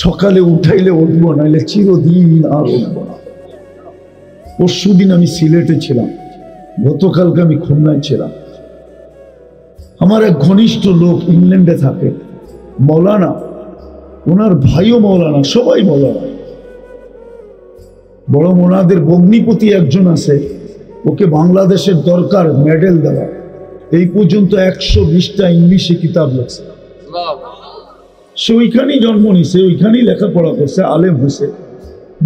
সকালে উঠাইলে উঠবো, নাইলে চিরদিন আর উঠবো না। পরশুদিন আমি সিলেটে ছিলাম, গতকালকে আমি খুলনায় ছিলাম। আমার এক ঘনিষ্ঠ লোক ইংল্যান্ডে থাকে, মৌলানা, ওনার ভাইও মৌলানা, সবাই মৌলানা। বড় ওনাদের ভগ্নিপতি একজন আছে, ওকে বাংলাদেশের দরকার মেডেল দেওয়া। এই পর্যন্ত 120টা ইংলিশে কিতাব লেখছে। সে ওইখানেই জন্ম নিছে, ওইখানেই লেখাপড়া করছে, আলেম হয়েছে,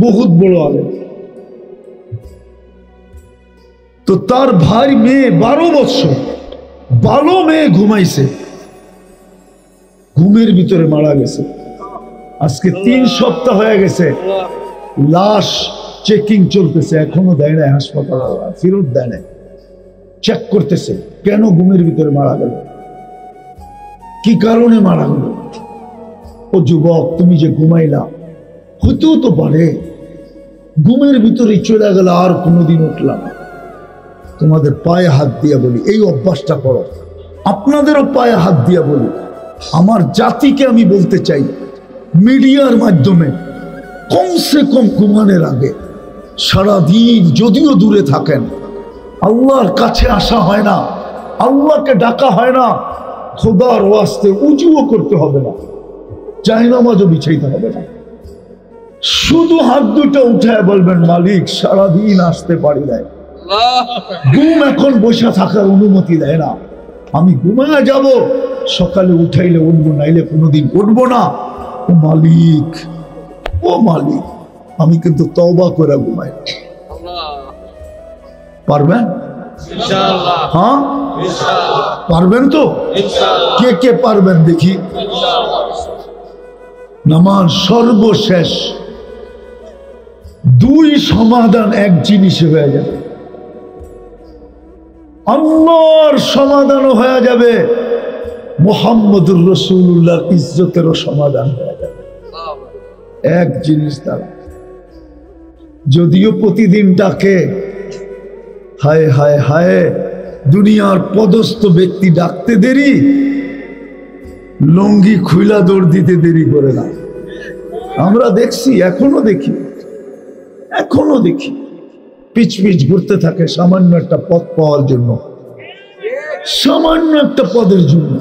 বহুত বড় আলেম। তো তার ভাই মেয়ে 12 বছর, 12 মেয়ে ঘুমাইছে, ঘুমের ভিতরে মারা গেছে। আজকে 3 সপ্তাহ হয়ে গেছে, লাশ চেকিং চলতেছে, এখনো দেয় না হাসপাতাল, ফেরত দেয় না, চেক করতেছে কেন ঘুমের ভিতরে মারা গেল, কি কারণে মারা গেল। ও যুবক, তুমি যে ঘুমাইলা, হইতেও তো পারে ঘুমের ভিতরে চলে গেল, আর কোনোদিন উঠলাম। তোমাদের পায়ে হাত দিয়া বলি, এই অভ্যাসটা করো। আপনাদেরও পায়ে হাত দিয়া বলি, আমার জাতিকে আমি বলতে চাই, মিডিয়ার মাধ্যমে কমসে কম ঘুমানোর আগে সারাদিন যদিও দূরে থাকেন, আল্লাহর কাছে আসা হয় না, আল্লাহকে ডাকা হয় না, খোদার ওয়াস্তে উজুও করতে হবে না, জায়নামাজও বিছাইতে হবে না, শুধু হাত দুটো উঠায় বলবেন, মালিক সারাদিন আসতে পারি নাই, ঘুম এখন বসে থাকার অনুমতি দেয় না, আমি ঘুমায় যাব, সকালে উঠাইলে উঠবো, নাইলে কোনোদিন উঠবো না। ও মালিক, ও মালিক, আমি কিন্তু তওবা করে ঘুমাই। পারবেন? হ্যাঁ পারবেন তো? কে কে পারবেন দেখি? নামাজ সর্বশেষ 2 সমাধান এক জিনিসে হয়ে যাবে, আল্লাহর সমাধানও হয়ে যাবে, মুহাম্মদুর রাসূলুল্লাহর ইজ্জতেরও সমাধান হয়ে যাবে এক জিনিস দ্বারা। যদিও প্রতিদিন ডাকে, হায় হায় হায়, দুনিয়ার পদস্থ ব্যক্তি ডাকতে দেরি, লঙ্গি খুইলা দৌড় দিতে দেরি করে না। আমরা দেখছি, এখনো দেখি, এখনো দেখি পিচ পিচ ঘুরতে থাকে সামান্য একটা পদ পাওয়ার জন্য, সামান্য একটা পদের জন্য,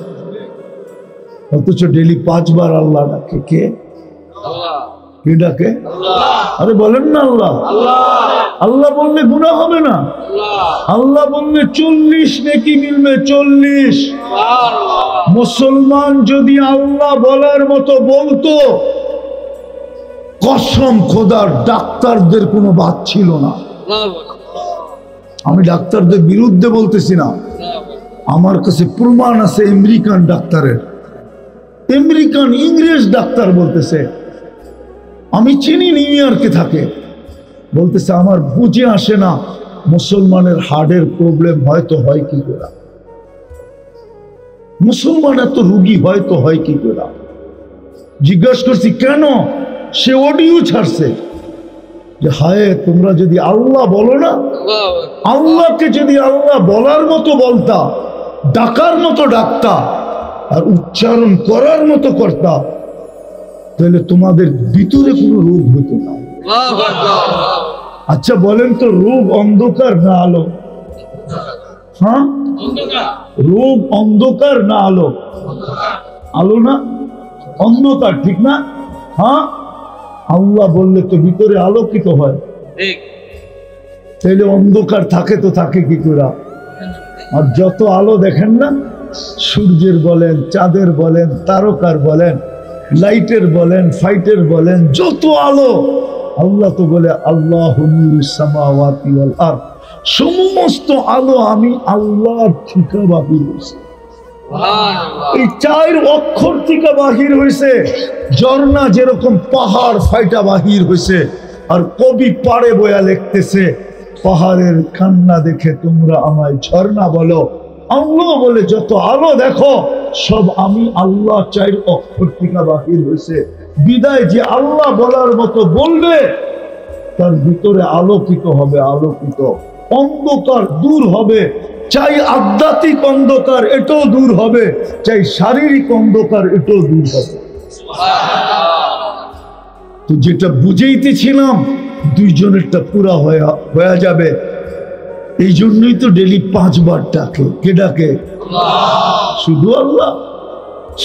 অথচ ডেলি 5 বার আল্লাহ ডাকে। কে? কে ডাকে? আরে বলেন না আল্লাহ। আল্লাহ বললে গুনাহ হবে না, আল্লাহ বললে 40 নেকি মিলবে, 40। মুসলমান যদি আল্লাহ বলার মতো বলতো, কসম খোদার ডাক্তারদের কোনো বাদ ছিল না। আমি ডাক্তারদের বিরুদ্ধে বলতেছি না, আমার কাছে প্রমাণ আছে আমেরিকান ডাক্তারের, আমেরিকান ইংরেজ ডাক্তার বলতেছে, আমি চিনি নিউ ইয়র্কে থাকে, বলতেছে আমার বুঝে আসে না মুসলমানের হার্টের প্রবলেম হয়তো হয় কি করে, মুসলমান এত রুগী হয়তো হয় কি করে। জিজ্ঞাসা করছি কেন, সে অডিও ছাড়ছে যে হায় তোমরা যদি আল্লাহ বলো না, আল্লাহকে যদি আল্লাহ বলার মতো বলতা, ডাকার মতো ডাকতা, আর উচ্চারণ করার মতো করতা, তাহলে তোমাদের ভিতরে কোনো রোগ হতো না। আচ্ছা বলেন তো, রোগ অন্ধকার না আলো? হ্যাঁ, রোগ অন্ধকার না আলো? আলো না, অন্ধকার, ঠিক না? হ্যাঁ, আল্লাহ বললে তো ভিতরে আলোকিত হয়, তাহলে অন্ধকার থাকে তো থাকে কি করে? আর যত আলো দেখেন না, সূর্যের বলেন, চাঁদের বলেন, তারকার বলেন, লাইটের বলেন, ফাইটের বলেন, যত আলো, আল্লাহ তো বলে আল্লাহু নূরুস সামাওয়াতি ওয়াল আরদ, সমস্ত আলো আমি আল্লাহর থেকে বাহির হয়েছে। এই 4 অক্ষর থেকে বাহির হয়েছে। ঝর্ণা যেরকম পাহাড় ফাইটা বাহির হয়েছে, আর কবি পাড়ে বয়া লিখতেছে, পাহাড়ের কান্না দেখে তোমরা আমায় ঝর্ণা বলো। আল্লাহ বলে যত আলো দেখো সব আমি আল্লাহ 4 অক্ষর থেকে বাহির হয়েছে। বিদায় যে আল্লাহ বলার মতো বলবে, তার ভিতরে আলোকিত হবে, আলোকিত। অন্ধকার দূর হবে, চাই আধ্যাত্মিক অন্ধকার এটাও দূর হবে, চাই শারীরিক অন্ধকার এটাও দূর হবে। তো যেটা বুঝাইতেছিলাম, দুইজনেরটা পুরা হয়ে যাবে। এই জন্যই তো ডেলি 5 বার ডাকে। কে ডাকে? শুধু আল্লাহ?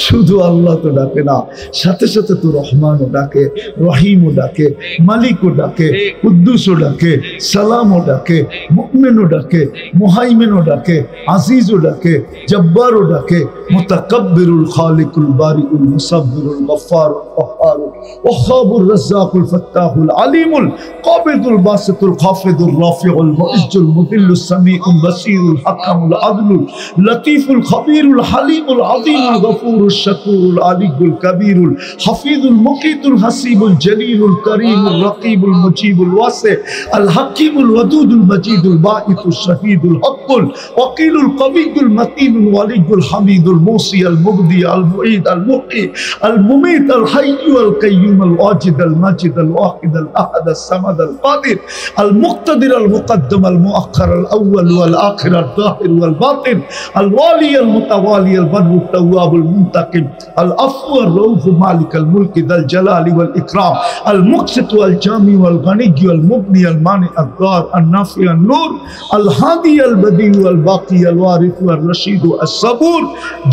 শুধু আল্লাহ তো ডাকে না, সাথে সাথে তো রহমানও ডাকে, রহিমও ডাকে, মালিকও ডাকে, কুদ্দুসও ডাকে, সালামও ডাকে, মুমিনও ডাকে, মুহাইমিনও ডাকে, আজিজও ডাকে, জব্বারও ডাকে, মুতাকাব্বিরুল খালিকুল বারিউল মুসাব্বিরুল গফফারুল কহ্হারুল ওয়াহ্হাবুর রাজ্জাকুল ফাত্তাহুল আলিমুল কাবিদুল বাসিতুল খাফিদুর রাফিউল মুইজ্জুল মুদিল্লুস সামিউল বাসীরুল হাকামুল আদলুল লতীফুল খবীরুল হালিমুল আযীমুল গফুর الشكور العلي الكبير الحفيظ المقيت الحسيب الجليل الكريم الرقيب المجيب الواسع الحكيم الودود المجيد الباعث الشهيد الحق الوكيل القوي المتين الولي الحميد الموصي المبدي المعيد المحيي المميت الحي القيوم الواجد الماجد الواحد الاحد الصمد القادر المقتدر المقدم المؤخر الاول والاخر الظاهر والباطن الوالي المتوالي البر التواب المنتقم العفو الرؤوف مالك الملك ذا الجلال والإكرام المقسط والجامع والغني والمغني المانع الضار النافع النور الهادي البديع والباقي الوارث والرشيد الصبور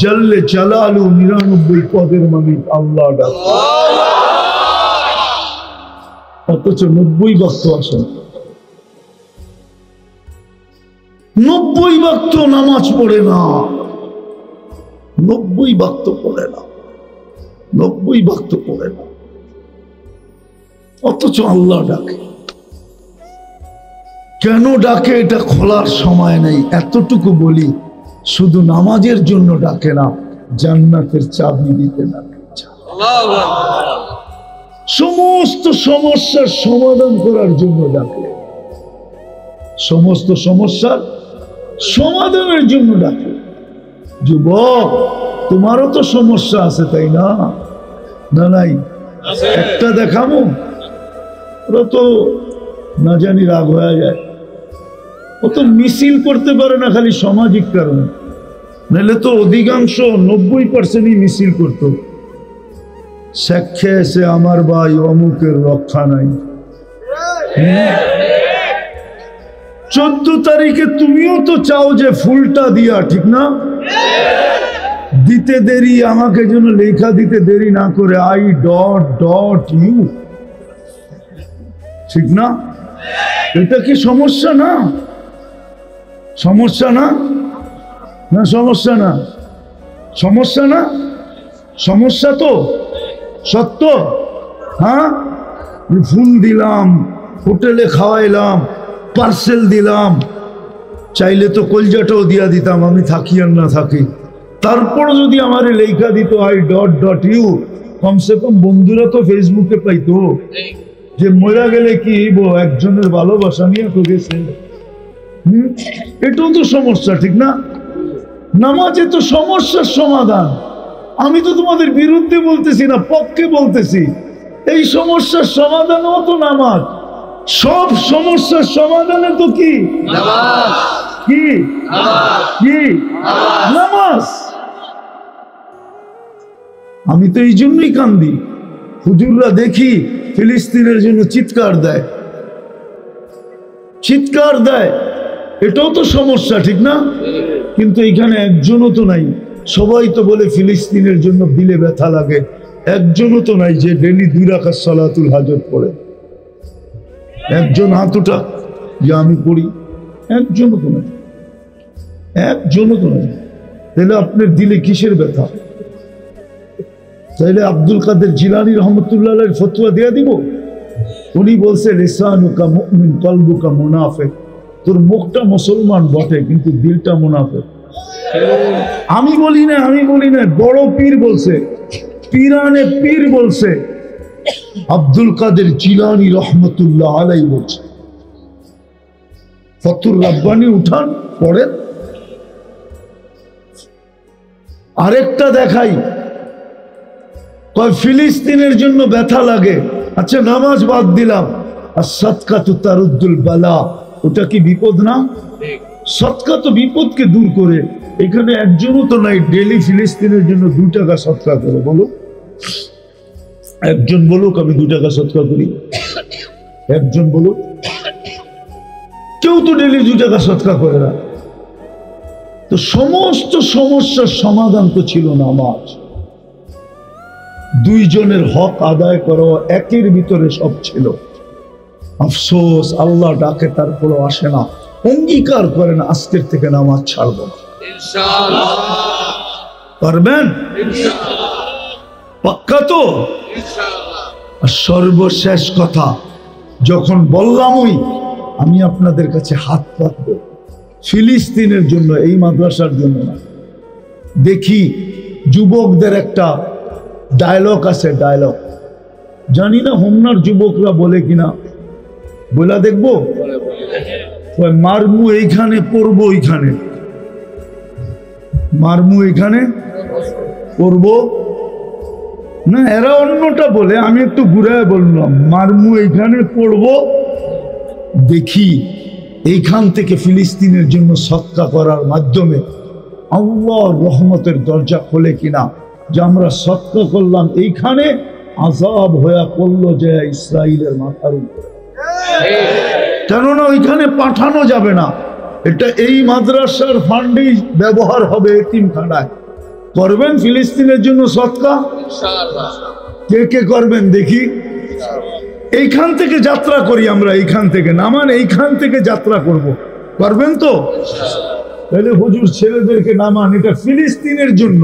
جل جلاله নিরানব্বই পদের মালিক আল্লাহ। অথচ 90 ওয়াক্ত আসে, 90 ওয়াক্ত নামাজ পড়ে না, 90 ওয়াক্ত পড়ে না, 90 ওয়াক্ত পড়ে না, অথচ আল্লাহ ডাকে। কেন ডাকে এটা খোলার সময় নেই, এতটুকু বলি, শুধু নামাজের জন্য ডাকে না, জান্নাতের চাবি দিতে ডাকে। সমস্ত সমস্যার সমাধান করার জন্য ডাকে, সমস্ত সমস্যার সমাধানের জন্য ডাকে। যুবক, তোমারও তো সমস্যা আছে, তাই না? না নাই? একটা দেখাবো, ওরা তো না জানি রাগ হয়ে যায়, ও তো মিছিল করতে পারে না খালি সামাজিক কারণে, নাহলে তো অধিকাংশ 90% মিছিল করত। শেখে এসে আমার ভাই অমুকের রক্ষা নাই। 14 তারিখে তুমিও তো চাও যে ফুলটা দিয়া, ঠিক না? দিতে দেরি, আমাকে যেন লেখা দিতে দেরি না করে I.U, ঠিক না? এটা কি সমস্যা না? সমস্যা না? না সমস্যা না? সমস্যা না? সমস্যা তো সত্য। হ্যাঁ, ফুল দিলাম, হোটেলে খাওয়াইলাম, পার্সেল দিলাম, চাইলে তো কলজাটাও দিয়া দিতাম, আমি থাকি আর না থাকি। তারপর যদি আমার লেখা দিত I.U, কমসে কম বন্ধুরা তো ফেসবুকে পাইতো যে মরা গেলে কি একজনের ভালোবাসা নিয়ে তো গেছে। এটাও তো সমস্যা, ঠিক না? নামাজে তো সমস্যার সমাধান। আমি তো তোমাদের বিরুদ্ধে বলতেছি না, পক্ষে বলতেছি। এই সমস্যার সমাধানও তো নামাজ। সব সমস্যার সমাধানে তো কি নামাজ, কি কি নামাজ। আমি তো এই জন্যই কান্দি, হুজুররা দেখি ফিলিস্তিনের জন্য চিৎকার দেয়, চিৎকার দেয়, এটাও তো সমস্যা, ঠিক না? কিন্তু এখানে একজনও তো নাই। সবাই তো বলে ফিলিস্তিনের জন্য দিলে ব্যথা লাগে, একজনও তো নাই যে ডেলি 2 রাকাত সালাতুল হাজত পড়ে। একজন হাত উঠা যে আমি পড়ি, একজনও তো নাই, একজনও তো নাই। তাহলে আপনার দিলে কিসের ব্যথা? তাহলে আব্দুল কাদের জিলানী রহমতুল্লাহ আলাইহির ফতোয়া দিয়ে দিব? উনি বলছে লিসানুকা মুমিন কলবুকা মুনাফিক, তোর মুখটা মুসলমান বটে কিন্তু দিলটা মুনাফিক। আমি বলি না, আমি বলি না, বড় পীর বলছে, পীরানে পীর বলছে, আব্দুল কাদের জিলানী রহমতুল্লাহ আলাইহি বলছে। ফতুর রাব্বানি উঠান পড়েন। আরেকটা দেখাই, কয় ফিলিস্তিনের জন্য ব্যথা লাগে। আচ্ছা নামাজ বাদ দিলাম, আর সাদকাতু তারুদ্দুল বালা, ওটা কি বিপদ না? সদকা তো বিপদকে দূর করে। এখানে একজনও তো নাই ডেলি ফিলিস্তিনের জন্য 2 টাকা সদকা করে, বলো একজন বলুক আমি 2 টাকা সদকা করি, একজন বলুক। কেউ তো ডেলি 2 টাকা সদকা করে না। তো সমস্ত সমস্যার সমাধান তো ছিল নামাজ। 2 জনের হক আদায় করা, একের ভিতরে সব ছিল। আফসোস আল্লাহ ডাকে তারপরও আসে না। অঙ্গীকার করেন আজকের থেকে নামাজ ছাড়ব, ইনশাআল্লাহ পারবেন? ইনশাআল্লাহ পাক্কা তো? ইনশাআল্লাহ। আর সর্বশেষ কথা, যখন বললামই আমি আপনাদের কাছে হাত পাতব ফিলিস্তিনের জন্য, এই মাদ্রাসার জন্য না। দেখি যুবকদের একটা ডায়লগ আছে, ডায়লগ জানি না হোমনার যুবকরা বলে কিনা, বলা দেখবো। মারমু এইখানে পড়বো, এইখানে মারমু এইখানে পড়বো না, এরা অন্যটা বলে, আমি একটু ঘুরায় বললাম মারমু এইখানে পড়বো। দেখি এইখান থেকে ফিলিস্তিনের জন্য সদকা করার মাধ্যমে আল্লাহর রহমতের দরজা খোলে কিনা, যে আমরা সদকা করলাম এইখানে, আযাব হয়ে পড়লো যে ইসরায়েলের মাথার উপরে। কেননা ওইখানে পাঠানো যাবে না, এটা এই মাদ্রাসার ফান্ডেই ব্যবহার হবে এতিমখানায়। করবেন ফিলিস্তিনের জন্য সদকা? ইনশাআল্লাহ। কে কে করবেন দেখি? এইখান থেকে যাত্রা করি আমরা, এইখান থেকে নামান, এইখান থেকে যাত্রা করব, পারবেন তো? তাহলে হুজুর ছেলেদেরকে নামান, এটা ফিলিস্তিনের জন্য।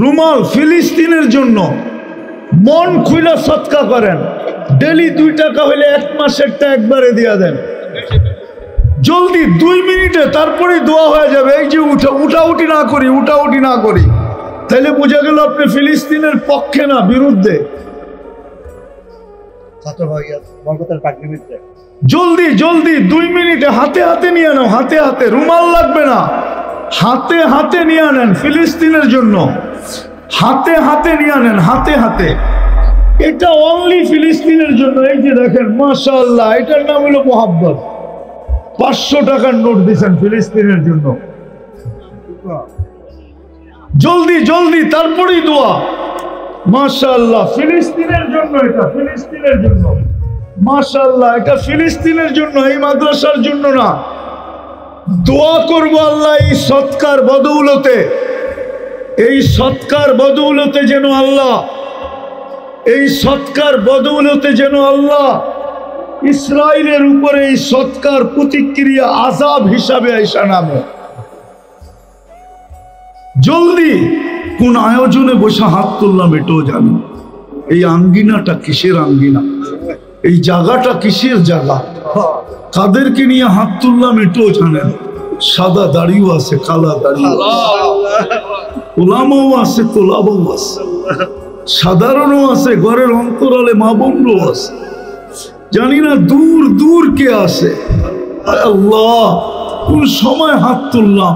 রুমাল ফিলিস্তিনের জন্য, মন খুলে সদকা করেন। ডেলি 2 টাকা হইলে 1 মাসেরটা একবারে দিয়া দেন, জলদি 2 মিনিটে, তারপরে দোয়া হয়ে যাবে। এই যে উঠাউঠি না করি, উঠাউঠি না করি, তাহলে বোঝা গেল আপনি ফিলিস্তিনের পক্ষে না, বিরুদ্ধে। জলদি জলদি 2 মিনিটে হাতে হাতে নিয়ে নাও, হাতে হাতে, রুমাল লাগবে না, হাতে হাতে নিয়ে নেন ফিলিস্তিনের জন্য, হাতে হাতে নিয়ে নেন, হাতে হাতে। এটা অনলি ফিলিস্তিনের জন্য। এই যে দেখেন মাশাআল্লাহ, এটার নাম হলো মোহাব্বত। 500 টাকার নোট দিয়েছেন ফিলিস্তিনের জন্য। জলদি জলদি, তারপরেই দোয়া। মাশাআল্লাহ, ফিলিস্তিনের জন্য, এটা ফিলিস্তিনের জন্য। মাশাআল্লাহ, এটা ফিলিস্তিনের জন্য, এই মাদ্রাসার জন্য না। দোয়া করব আল্লাহ এই সৎকার বদৌলতে, এই সৎকার বদৌলতে যেন আল্লাহ, এই সৎকার বদৌলতে যেন আল্লাহ ইসরায়েলের উপরে এই সৎকার প্রতিক্রিয়া আযাব হিসাবে আইসা নামে। জলদি কোন আয়োজনে বসে হাত তুললাম এটাও জানি। এই আঙ্গিনাটা কিসের আঙ্গিনা, এই জায়গাটা কিসের জায়গা, কাদেরকে নিয়ে হাত তুললাম এটাও জানেন। সাদা দাড়িও আছে, কালা দাড়িও আছে, ওলামাও আছে, তোলাবাও আছে, সাধারণও আছে, ঘরের অন্তরালে মা বোনও আছে, জানি না দূর দূর কে আছে। আল্লাহ, কোন সময় হাত তুললাম?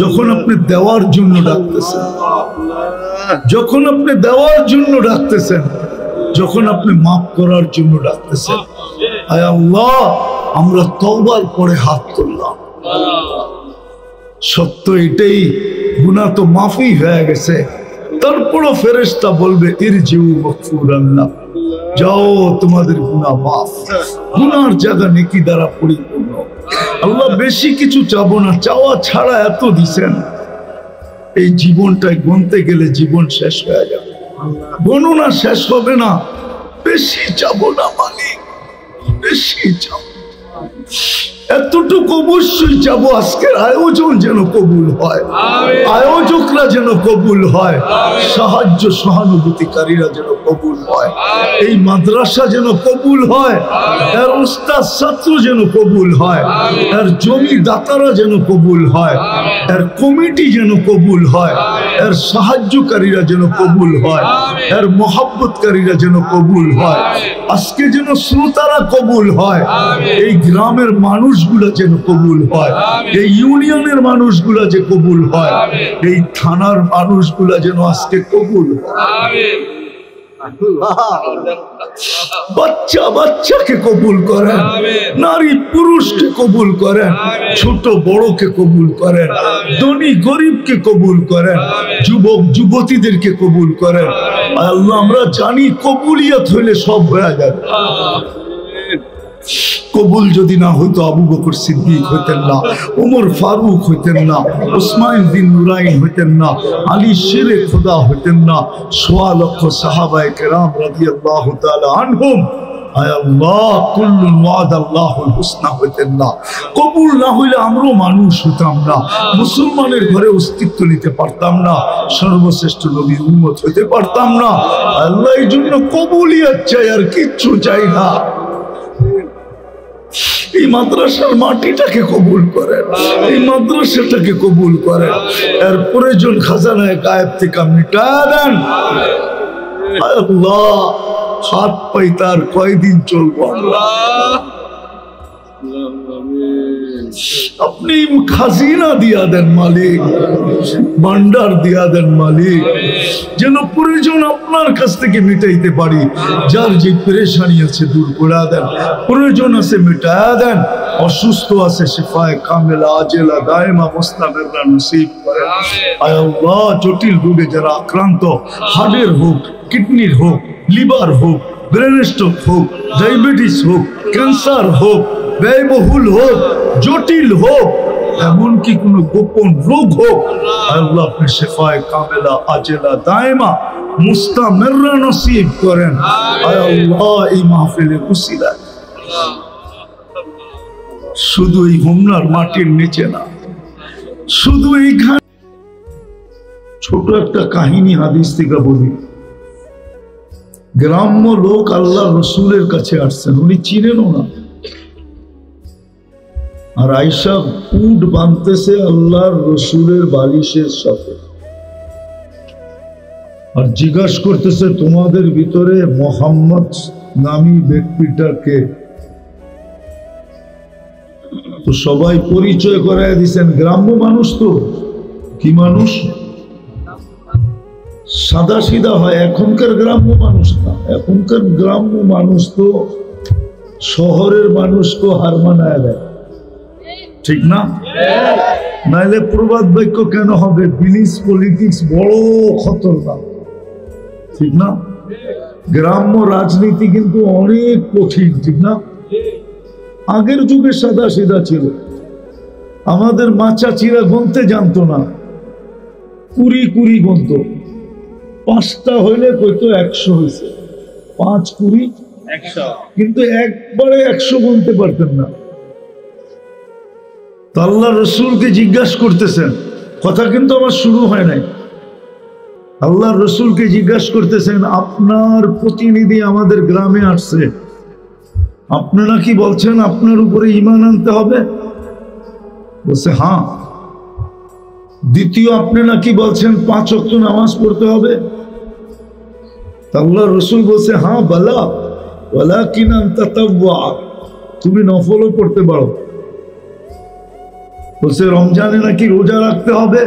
যখন আপনি দেওয়ার জন্য ডাকতেছেন, যখন আপনি দেওয়ার জন্য ডাকতেছেন, যখন আপনি মাফ করার জন্য ডাকতেছেন। আয় আল্লাহ, আমরা তওবার পরে হাত তুললাম। সত্য এটাই, গুনাহ তো মাফই হয়ে গেছে, তারপরও ফেরেশতা বলবে ইরজিউ মাগফুরান লাক, যাও তোমাদের গুনাহ মাফ, গুনার জায়গা নেকি দ্বারা পরিপূর্ণ। আল্লাহ বেশি কিছু চাবো না, চাওয়া ছাড়া এত দিছেন, এই জীবনটায় গুনতে গেলে জীবন শেষ হয়ে যাবে, গণনা শেষ হবে না। বেশি চাবো না মালিক, বেশি চাবো, এতটুকু অবশ্যই চাবো আজকের আয়োজন যেন কবুল হয়, আয়োজকরা যেন কবুল হয়, সাহায্য সহানুভূতিকারীরা যেন কবুল হয়, এই মাদ্রাসা যেন কবুল হয়, এর উস্তাদ ছাত্র যেন কবুল হয়, এর জমিদাতারা যেন কবুল হয়, এর কমিটি যেন কবুল হয়, এর সাহায্যকারীরা যেন কবুল হয়, এর মহব্বতকারীরা যেন কবুল হয়, আজকে যেন শ্রোতারা কবুল হয়, এই গ্রামের মানুষগুলা যেন কবুল হয়, এই ইউনিয়নের মানুষগুলা যে কবুল হয়, এই থানার মানুষগুলা যেন আজকে কবুল হয়। বাচ্চা বাচ্চাকে কবুল করেন, নারী পুরুষকে কবুল করেন, ছোট বড়কে কবুল করেন, ধনী গরিবকে কবুল করেন, যুবক যুবতীদেরকে কবুল করেন। আল্লাহ আমরা জানি কবুলিয়ত হইলে সব হয়ে যাবে। কবুল যদি না হইতো আবু বকর সিদ্দিক হইতেন না, ওমর ফারুক হইতেন না, উসমান বিন নুরাইন হইতেন না, আলী শেরে খোদা হইতেন না, সোয়া লক্ষ সাহাবায়ে কেরাম রাদিয়াল্লাহু তাআলা আনহুম আয় আল্লাহ কুল্লুন ওয়াদাল্লাহুল হুসনা হইতেন না। কবুল না হইলে আমরাও মানুষ হইতাম না, মুসলমানের ঘরে অস্তিত্ব নিতে পারতাম না, সর্বশ্রেষ্ঠ নবীর উম্মত হইতে পারতাম না। আল্লাহ এই জন্য কবুলিয়ত চাই, আর কিচ্ছু চাই না। এই মাদ্রাসার মাটিটাকে কবুল করেন, এই মাদ্রাসাটাকে কবুল করেন, এর প্রয়োজন খাজানায় গায়েব থেকে মিটা দেন। আল্লাহ হাত পাই তার কয়দিন চলবো আমরা, আপনি খাজিনা দিয়া দেন মালিক, ভান্ডার দিয়া দেন মালিক, যেন প্রয়োজন আপনার কাছ থেকে মিটাইতে পারি। যার যে পেরেশানি আছে দূর করে দেন, প্রয়োজন আছে মিটায়া দেন, অসুস্থ আছে শিফায়ে কামেলা আজেলা দায়েমা মুস্তামিররা নসিব করেন। আয় আল্লাহ জটিল রোগে যারা আক্রান্ত, হার্টের হোক, কিডনির হোক, লিভার হোক, ব্রেন স্ট্রোক হোক, ডায়াবেটিস হোক, ক্যান্সার হোক, ব্যয়বহুল হোক, জটিল হোক, এমনকি কোন গোপন রোগ হোক, আল্লাহ আপনি শিফায়ে কামেলা আজেলা দায়েমা মুস্তামিররা নসিব করেন। আয় আল্লাহ এই মাহফিলের উসিলায় শুধু এই হোমনার মাটির নিচে না, শুধু এইখানে ছোট একটা কাহিনী হাদিস থেকে বলি। গ্রাম্য লোক আল্লাহ রসুলের কাছে আসছেন, উনি চিনেনও না, আর আয়েশা উট বাঁধতেছে আল্লাহর রসুলের বালিশের সাথে, আর জিজ্ঞাসা করতেছে তোমাদের ভিতরে মোহাম্মদ নামী ব্যক্তিটাকে। তো সবাই পরিচয় করায় দিচ্ছেন, গ্রাম্য মানুষ তো কি মানুষ, সাদা সিধা হয়। এখনকার গ্রাম্য মানুষ না, এখনকার গ্রাম্য মানুষ তো শহরের মানুষকে হার মানায় দেয়, ঠিক না? নাইলে প্রবাদ বাক্য কেন হবে? বিলিস পলিটিক্স বড় খতরনাক, ঠিক না? গ্রাম্য রাজনীতি কিন্তু অনেক কঠিন, ঠিক না? আগের যুগে সাদা সিধা ছিল, আমাদের মা চাচিরা গুনতে জানতো না, কুড়ি কুড়ি গুনত, 5টা হইলে কইতো 100 হয়েছে, 5 20 100, কিন্তু একবারে 100 গুনতে পারতেন না। আল্লাহ রসুলকে জিজ্ঞাসা করতেছেন, কথা কিন্তু আমার শুরু হয় নাই, আল্লাহ রসুলকে জিজ্ঞাসা করতেছেন আপনার প্রতিনিধি আমাদের গ্রামে আসছে, আপনারা কি বলছেন আপনার উপরে ঈমান আনতে হবে? বলছে হ্যাঁ। দ্বিতীয়, আপনি নাকি বলছেন 5 ওয়াক্ত নামাজ পড়তে হবে? আল্লাহ রসুল বলছে হ্যাঁ বালা, ওয়ালাকিন আনতা তাওয়া, তুমি নফলও পড়তে পারো। বলছে রমজানে নাকি রোজা রাখতে হবে?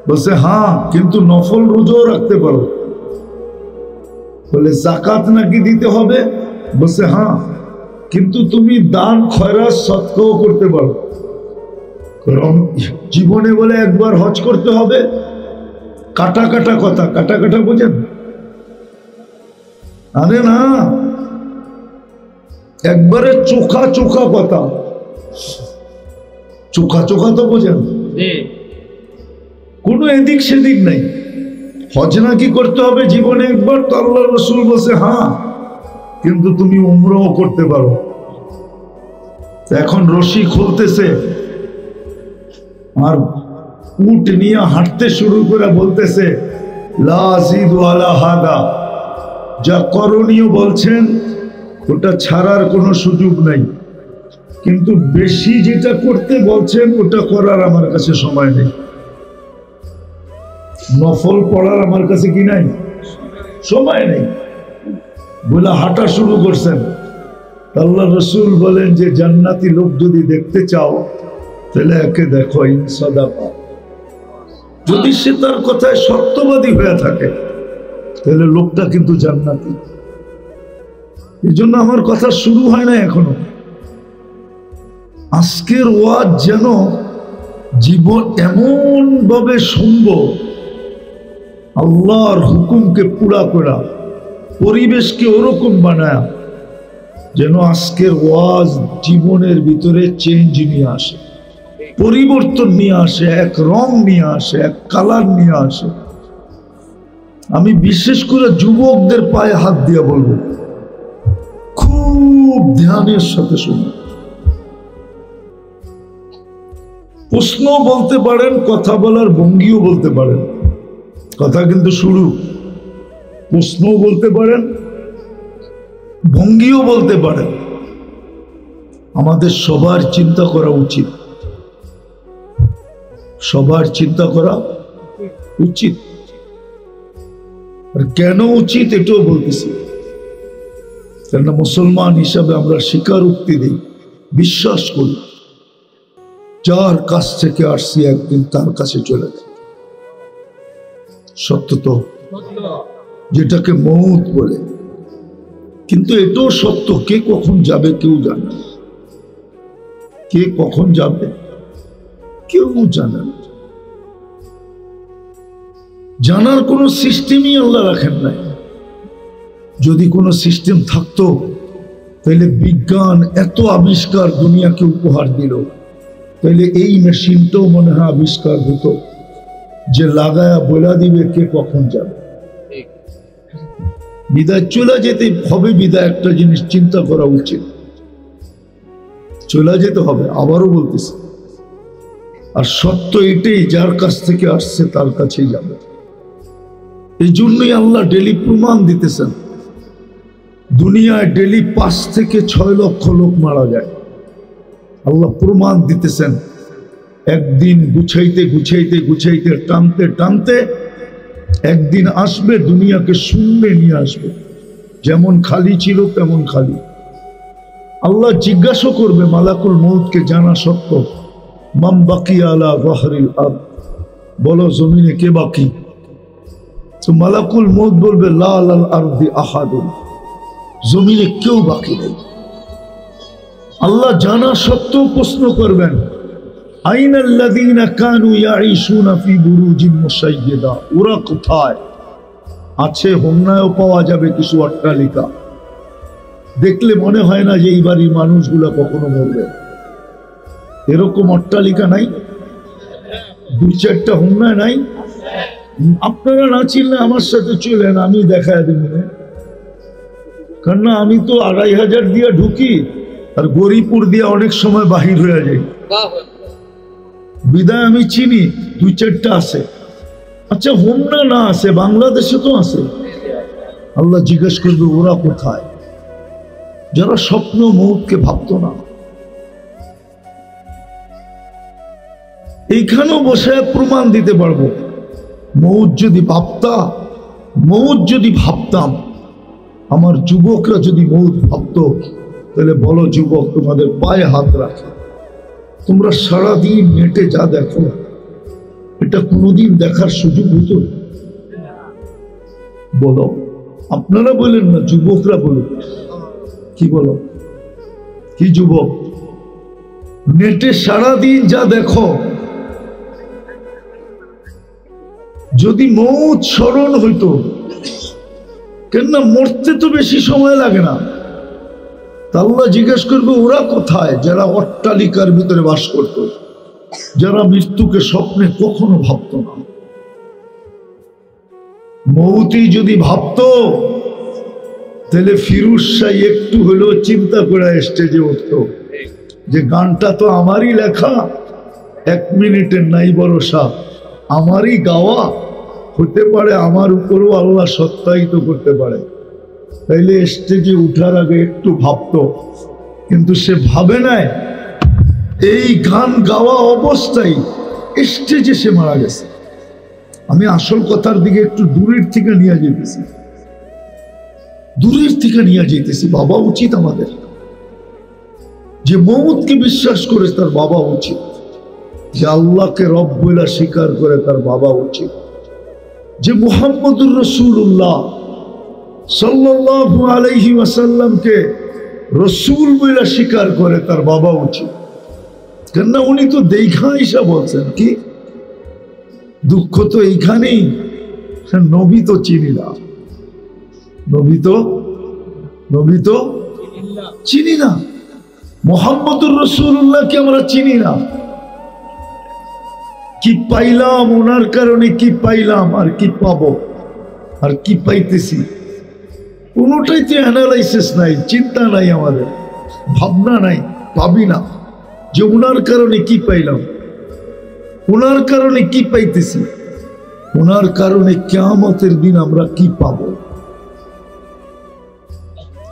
বলছে হ্যাঁ, কিন্তু নফল রোজাও রাখতে পারো। বলে যাকাত নাকি দিতে হবে? বলছে হ্যাঁ, কিন্তু তুমি দান খয়রাত সদকাও করতে পারো। জীবনে বলে একবার হজ করতে হবে, কাটা কাটা কথা, কাটা কাটা বোঝেন? আরে না, একবারে চোখা চোখা কথা। চোখা চোখা তো বোঝেন, কোনো এদিক সেদিক নাই। হজ নাকি করতে হবে জীবনে একবার, তো আল্লাহ রসুল বলছে হ্যাঁ, কিন্তু তুমি উমরাও করতে পারো। এখন রশি খুলতেছে আর উট নিয়ে হাঁটতে শুরু করে বলতেছে লা আযিদু আলা হাদা, যা করণীয় বলছেন ওটা ছাড়ার কোনো সুযোগ নাই, কিন্তু বেশি যেটা করতে বলছেন ওটা করার আমার কাছে সময় নেই। নফল পড়ার আমার কাছে কি নাই, সময় নেই বলে হাঁটা শুরু করছেন। আল্লাহ রসুল বলেন যে জান্নাতি লোক যদি দেখতে চাও তাহলে একে দেখো ইনসাদাকা, যদি সে তার কথায় সত্যবাদী হয়ে থাকে তাহলে লোকটা কিন্তু জান্নাতি। এই জন্য আমার কথা শুরু হয় না এখনো। আজকের ওয়াজ যেন জীবন এমন ভাবে শুনবো, আল্লাহর হুকুমকে পুরা করা, পরিবেশকে ওরকম বানায় যেন আজকের ওয়াজ জীবনের ভিতরে চেঞ্জ নিয়ে আসে, পরিবর্তন নিয়ে আসে, এক রং নিয়ে আসে, এক কালার নিয়ে আসে। আমি বিশেষ করে যুবকদের পায়ে হাত দিয়ে বলবো, খুব ধ্যানের সাথে শুনুন। প্রশ্ন বলতে পারেন, কথা বলার ভঙ্গিও বলতে পারেন, কথা কিন্তু শুরু। প্রশ্নও বলতে পারেন, ভঙ্গিও বলতে পারেন। আমাদের সবার চিন্তা করা উচিত, সবার চিন্তা করা উচিত। আর কেন উচিত এটাও বলতেছি, কেননা মুসলমান হিসাবে আমরা স্বীকারোক্তি দিই, বিশ্বাস করি যার কাছ থেকে আসছি একদিন তার কাছে চলে যায়। সত্য তো, যেটাকে মৌত বলে। কিন্তু এটাও সত্য, কে কখন যাবে কেউ জানে না, কে কখন যাবে কেউ জানে না। জানার কোনো সিস্টেমই আল্লাহ রাখেন নাই। যদি কোনো সিস্টেম থাকতো তাহলে বিজ্ঞান এত আবিষ্কার দুনিয়াকে উপহার দিল, তাহলে এই মেশিনটাও মনে হয় আবিষ্কার হতো যে লাগায়া বলা দিবে কে কখন যাবে। বিদায় চলে যেতে হবে, বিদায় একটা জিনিস চিন্তা করা উচিত, চলে যেতে হবে, আবারও বলতেছি। আর সত্য এটাই, যার কাছ থেকে আসছে তার কাছেই যাবে। এই জন্যই আল্লাহ ডেলি প্রমাণ দিতেছেন। দুনিয়ায় ডেলি 5 থেকে 6 লক্ষ লোক মারা যায়, আল্লাহ প্রমাণ দিতেছেন। একদিন গুছাইতে গুছাইতে গুছাইতে টানতে টানতে একদিন আসবে দুনিয়াকে শূন্য নিয়ে আসবে, যেমন খালি ছিল তেমন খালি। আল্লাহ জিজ্ঞাসা করবে মালাকুল মউতকে, জানা সত্য, মাম বাকিয়া আলা যাহরিল আরদ, বলো জমিনে কে বাকি? তো মালাকুল মউত বলবে লা আলাল আরদি আহাদুন, জমিনে কেউ বাকি নেই। আল্লাহ জানা সত্ত্বেও প্রশ্ন করবেন আইনাল্লাযীনা কানু ইয়াঈশুনা ফি বুরুজিন মুশাইয়্যিদা, ওরা কোথায় আছে? হোমনায়ও পাওয়া যাবে কিছু অট্টালিকা, দেখলে মনে হয় না যে এই বাড়ির মানুষগুলা কখনো মরবে। এরকম অট্টালিকা নাই? 2-4টা হোমনায় নাই? আপনারা না চিনলে আমার সাথে চলেন, আমি দেখায় দেব। কারণ আমি তো 2500 দিয়ে ঢুকি আর গরিপুর দিয়ে অনেক সময় বাহির হয়ে যাই। বিদায় আমি চিনি 2-4টা আছে। আচ্ছা হোমনা না আছে, বাংলাদেশে তো আছে। আল্লাহ জিজ্ঞেস করবে ওরা কোথায়? যারা স্বপ্ন মউতকে ভাবতো না। এইখানেও বসে প্রমাণ দিতে পারবো, মউত যদি ভাবতাম, আমার যুবকরা যদি মউত ভাবতো, তাহলে বলো যুবক তোমাদের পায়ে হাত রাখে, তোমরা সারাদিন নেটে যা দেখো এটা কোনোদিন দেখার সুযোগ হতো? বলো, আপনারা বলেন না, যুবকরা বলুন। কি বলো, কি যুবক? নেটে সারাদিন যা দেখো, যদি মৌত স্মরণ হইতো, কেননা মরতে তো বেশি সময় লাগে না। আল্লাহ জিজ্ঞেস করবে ওরা কোথায়, যারা অট্টালিকার ভিতরে বাস করত, যারা মৃত্যুকে স্বপ্নে কখনো ভাবত না। মৌতই যদি ভাবতো, তাহলে ফিরোজ শাহ একটু হলেও চিন্তা করে স্টেজে উঠতো যে গানটা তো আমারই লেখা, 1 মিনিটের নাই ভরসা, আমারই গাওয়া, হতে পারে আমার উপরও আল্লাহ সত্যায়িত করতে পারে। তাইলে স্টেজে উঠার আগে একটু ভাবতো, কিন্তু সে ভাবে নাই। এই গান গাওয়া অবস্থায় স্টেজে সে মারা গেছে। আমি আসল কথার দিকে একটু দূরের থেকে নিয়ে যেতেছি, দূরের থেকে নিয়ে যেতেছি। বাবা উচিত আমাদের, যে মৌতকে বিশ্বাস করে তার বাবা উচিত, যে আল্লাহকে রব বলে স্বীকার করে তার বাবা উচিত, যে মুহাম্মদুর রাসূলুল্লাহ সাল্লাল্লাহু আলাইহি ওয়াসাল্লামকে রসুল বলে স্বীকার করে তার বাবা উচিত। কেননা উনি তো দেখা ঈসা বলছেন কি, দুঃখ তো এইখানেই, নবী তো চিনি না, নবী তো চিনি না, মুহাম্মদুর রাসূলুল্লাহকে আমরা চিনি না। কি পাইলাম ওনার কারণে, কি পাইলাম আর কি পাবো আর কি পাইতেছি, কোনোটাই তো অ্যানালাইসিস নাই, চিন্তা নাই, আমাদের ভাবনা নাই, ভাবি না যে ওনার কারণে কি পাইলাম, ওনার কারণে কি পাইতেছি, ওনার কারণে কিয়ামতের দিন আমরা কি পাবো।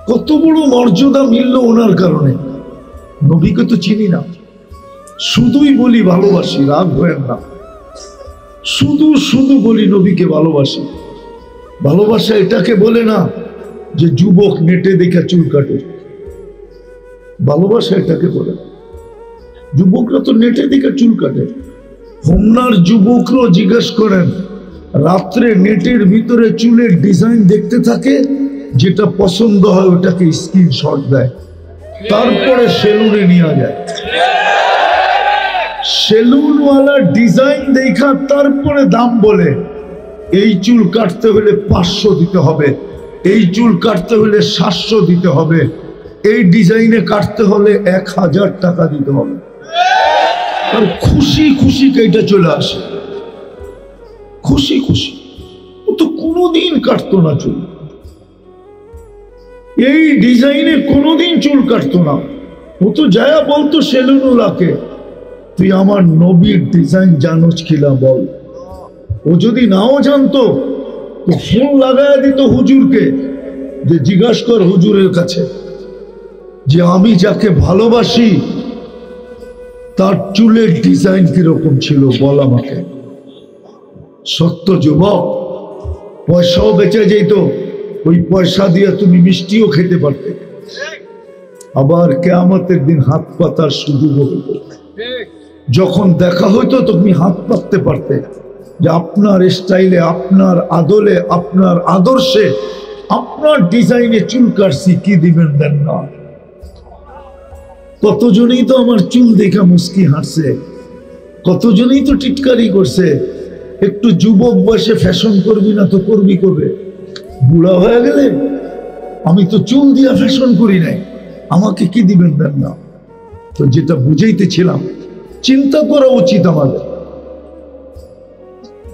কত বড় মর্যাদা মিলল ওনার কারণে। নবীকে তো চিনি না, শুধুই বলি ভালোবাসি, রাগ হয়েন না, শুধু বলি নবীকে ভালোবাসি। ভালোবাসা এটাকে বলে না যে যুবক নেটে দেখে চুল কাটে, ভালোবাসা এটাকে বলে। যুবকরা তো নেটে দেখে চুল কাটে। হোমনার যুবকরাও জিজ্ঞেস করেন, রাত্রে নেটের ভিতরে চুলের ডিজাইন দেখতে থাকে, যেটা পছন্দ হয় ওটাকে স্ক্রিনশট দেয়, তারপরে সেলুনে নিয়ে যায়, সেলুনওয়ালা ডিজাইন দেখা তারপরে দাম বলে। এই চুল কাটতে হলে 500 দিতে হবে, এই চুল কাটতে হলে 700 দিতে হবে, এই ডিজাইনে কাটতে হলে 1000 টাকা দিতে হবে। আর খুশি খুশি কেটে চলে আসে, খুশি খুশি। ও তো কোনোদিন কাটতো না চুল, এই ডিজাইনে কোনোদিন চুল কাটতো না। ও তো যায়া বলতো সেলুনওয়ালাকে, তুই আমার নবীর ডিজাইন জানোস কিনা বল। ও যদি নাও জানতো তো ফোন লাগায় দিত হুজুরকে, যে জিজ্ঞাসা কর হুজুরের কাছে যে আমি যাকে ভালোবাসি তার চুলের ডিজাইন কিরকম ছিল বল আমাকে। সত্য যুবক, পয়সাও বেঁচে যেত, ওই পয়সা দিয়ে তুমি মিষ্টিও খেতে পারতে, আবার কিয়ামতের দিন হাত পাতার সুযোগ হতো। যখন দেখা হইতো তুমি হাত পাততে পারতে, যে আপনার স্টাইলে, আপনার আদলে, আপনার আদর্শে, আপনার ডিজাইনে চুল কাটছি, কি দিবেন দেন না। কতজনই তো আমার চুল দেখা মুস্কি হাসছে, কতজনই তো টিটকারি করছে। একটু যুবক বয়সে ফ্যাশন করবি না তো করবি কবে? বুড়া হয়ে গেলে? আমি তো চুল দিয়া ফ্যাশন করি নাই, আমাকে কি দিবেন দেন না। তো যেটা বুঝাইতেছিলাম, চিন্তা করা উচিত, আমাদের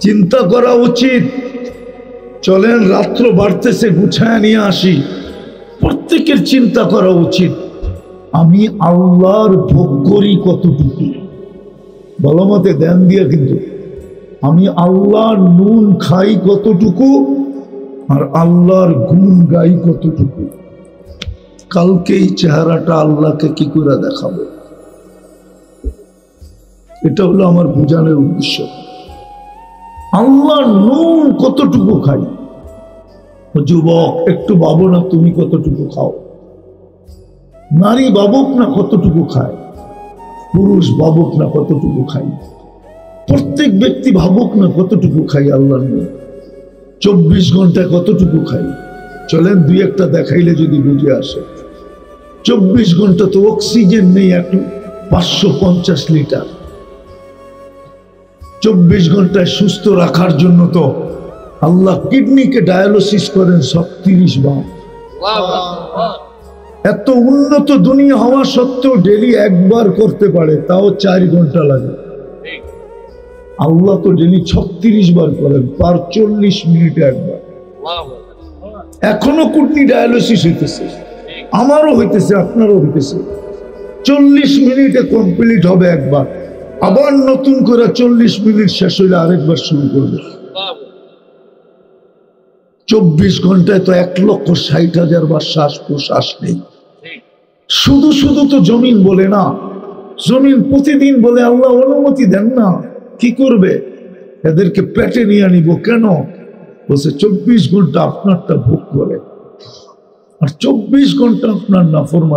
চিন্তা করা উচিত। চলেন রাত্র বাড়তেছে, গুছায় নিয়ে আসি। প্রত্যেকের চিন্তা করা উচিত, আমি আল্লাহর ভোগ করি কতটুকু, ভালো মতে ধ্যান দিয়ে, কিন্তু আমি আল্লাহর নুন খাই কতটুকু আর আল্লাহর গুণ গাই কতটুকু। কালকে এই চেহারাটা আল্লাহকে কি করে দেখাবো, এটা হলো আমার বোঝানোর উদ্দেশ্য। আল্লাহর নুন কতটুকু খাই। যুবক একটু ভাবো না, তুমি কতটুকু খাও। নারী ভাবুক না কতটুকু খায়, পুরুষ ভাবুক না কতটুকু খাই, প্রত্যেক ব্যক্তি ভাবুক না কতটুকু খাই আল্লাহর নুন। 24 ঘন্টায় কতটুকু খাই, চলেন দুই একটা দেখাইলে যদি বুঝে আসে। 24 ঘন্টা তো অক্সিজেন নেই, একটু 550 লিটার। 24 ঘন্টায় সুস্থ রাখার জন্য তো আল্লাহ কিডনিকে ডায়ালিসিস করেন 36 বার। এত উন্নত দুনিয়া হওয়া সত্ত্বেও ডেলি একবার করতে পারে, তাও 4 ঘন্টা লাগে। আল্লাহ তো ডেলি 36 বার করেন, পার 40 মিনিটে একবার। এখনো কিডনি ডায়ালিসিস হইতেছে, আমারও হইতেছে, আপনারও হইতেছে। 40 মিনিটে কমপ্লিট হবে একবার, আবার নতুন করে 40 মিনিট শেষ হইলে আরেকবার শুরু করবে। 24 ঘন্টায় তো 1,60,000 বার শ্বাস প্রশ্বাস নেই। শুধু শুধু তো জমিন বলে না, জমিন প্রতিদিন বলে আল্লাহ অনুমতি দেন না, কি করবে? এদেরকে পেটে নিয়ে নিব কেন? বলছে 24 ঘন্টা আপনারটা ভোগ করে, আর 24 ঘন্টা আপনার নাফরমানি।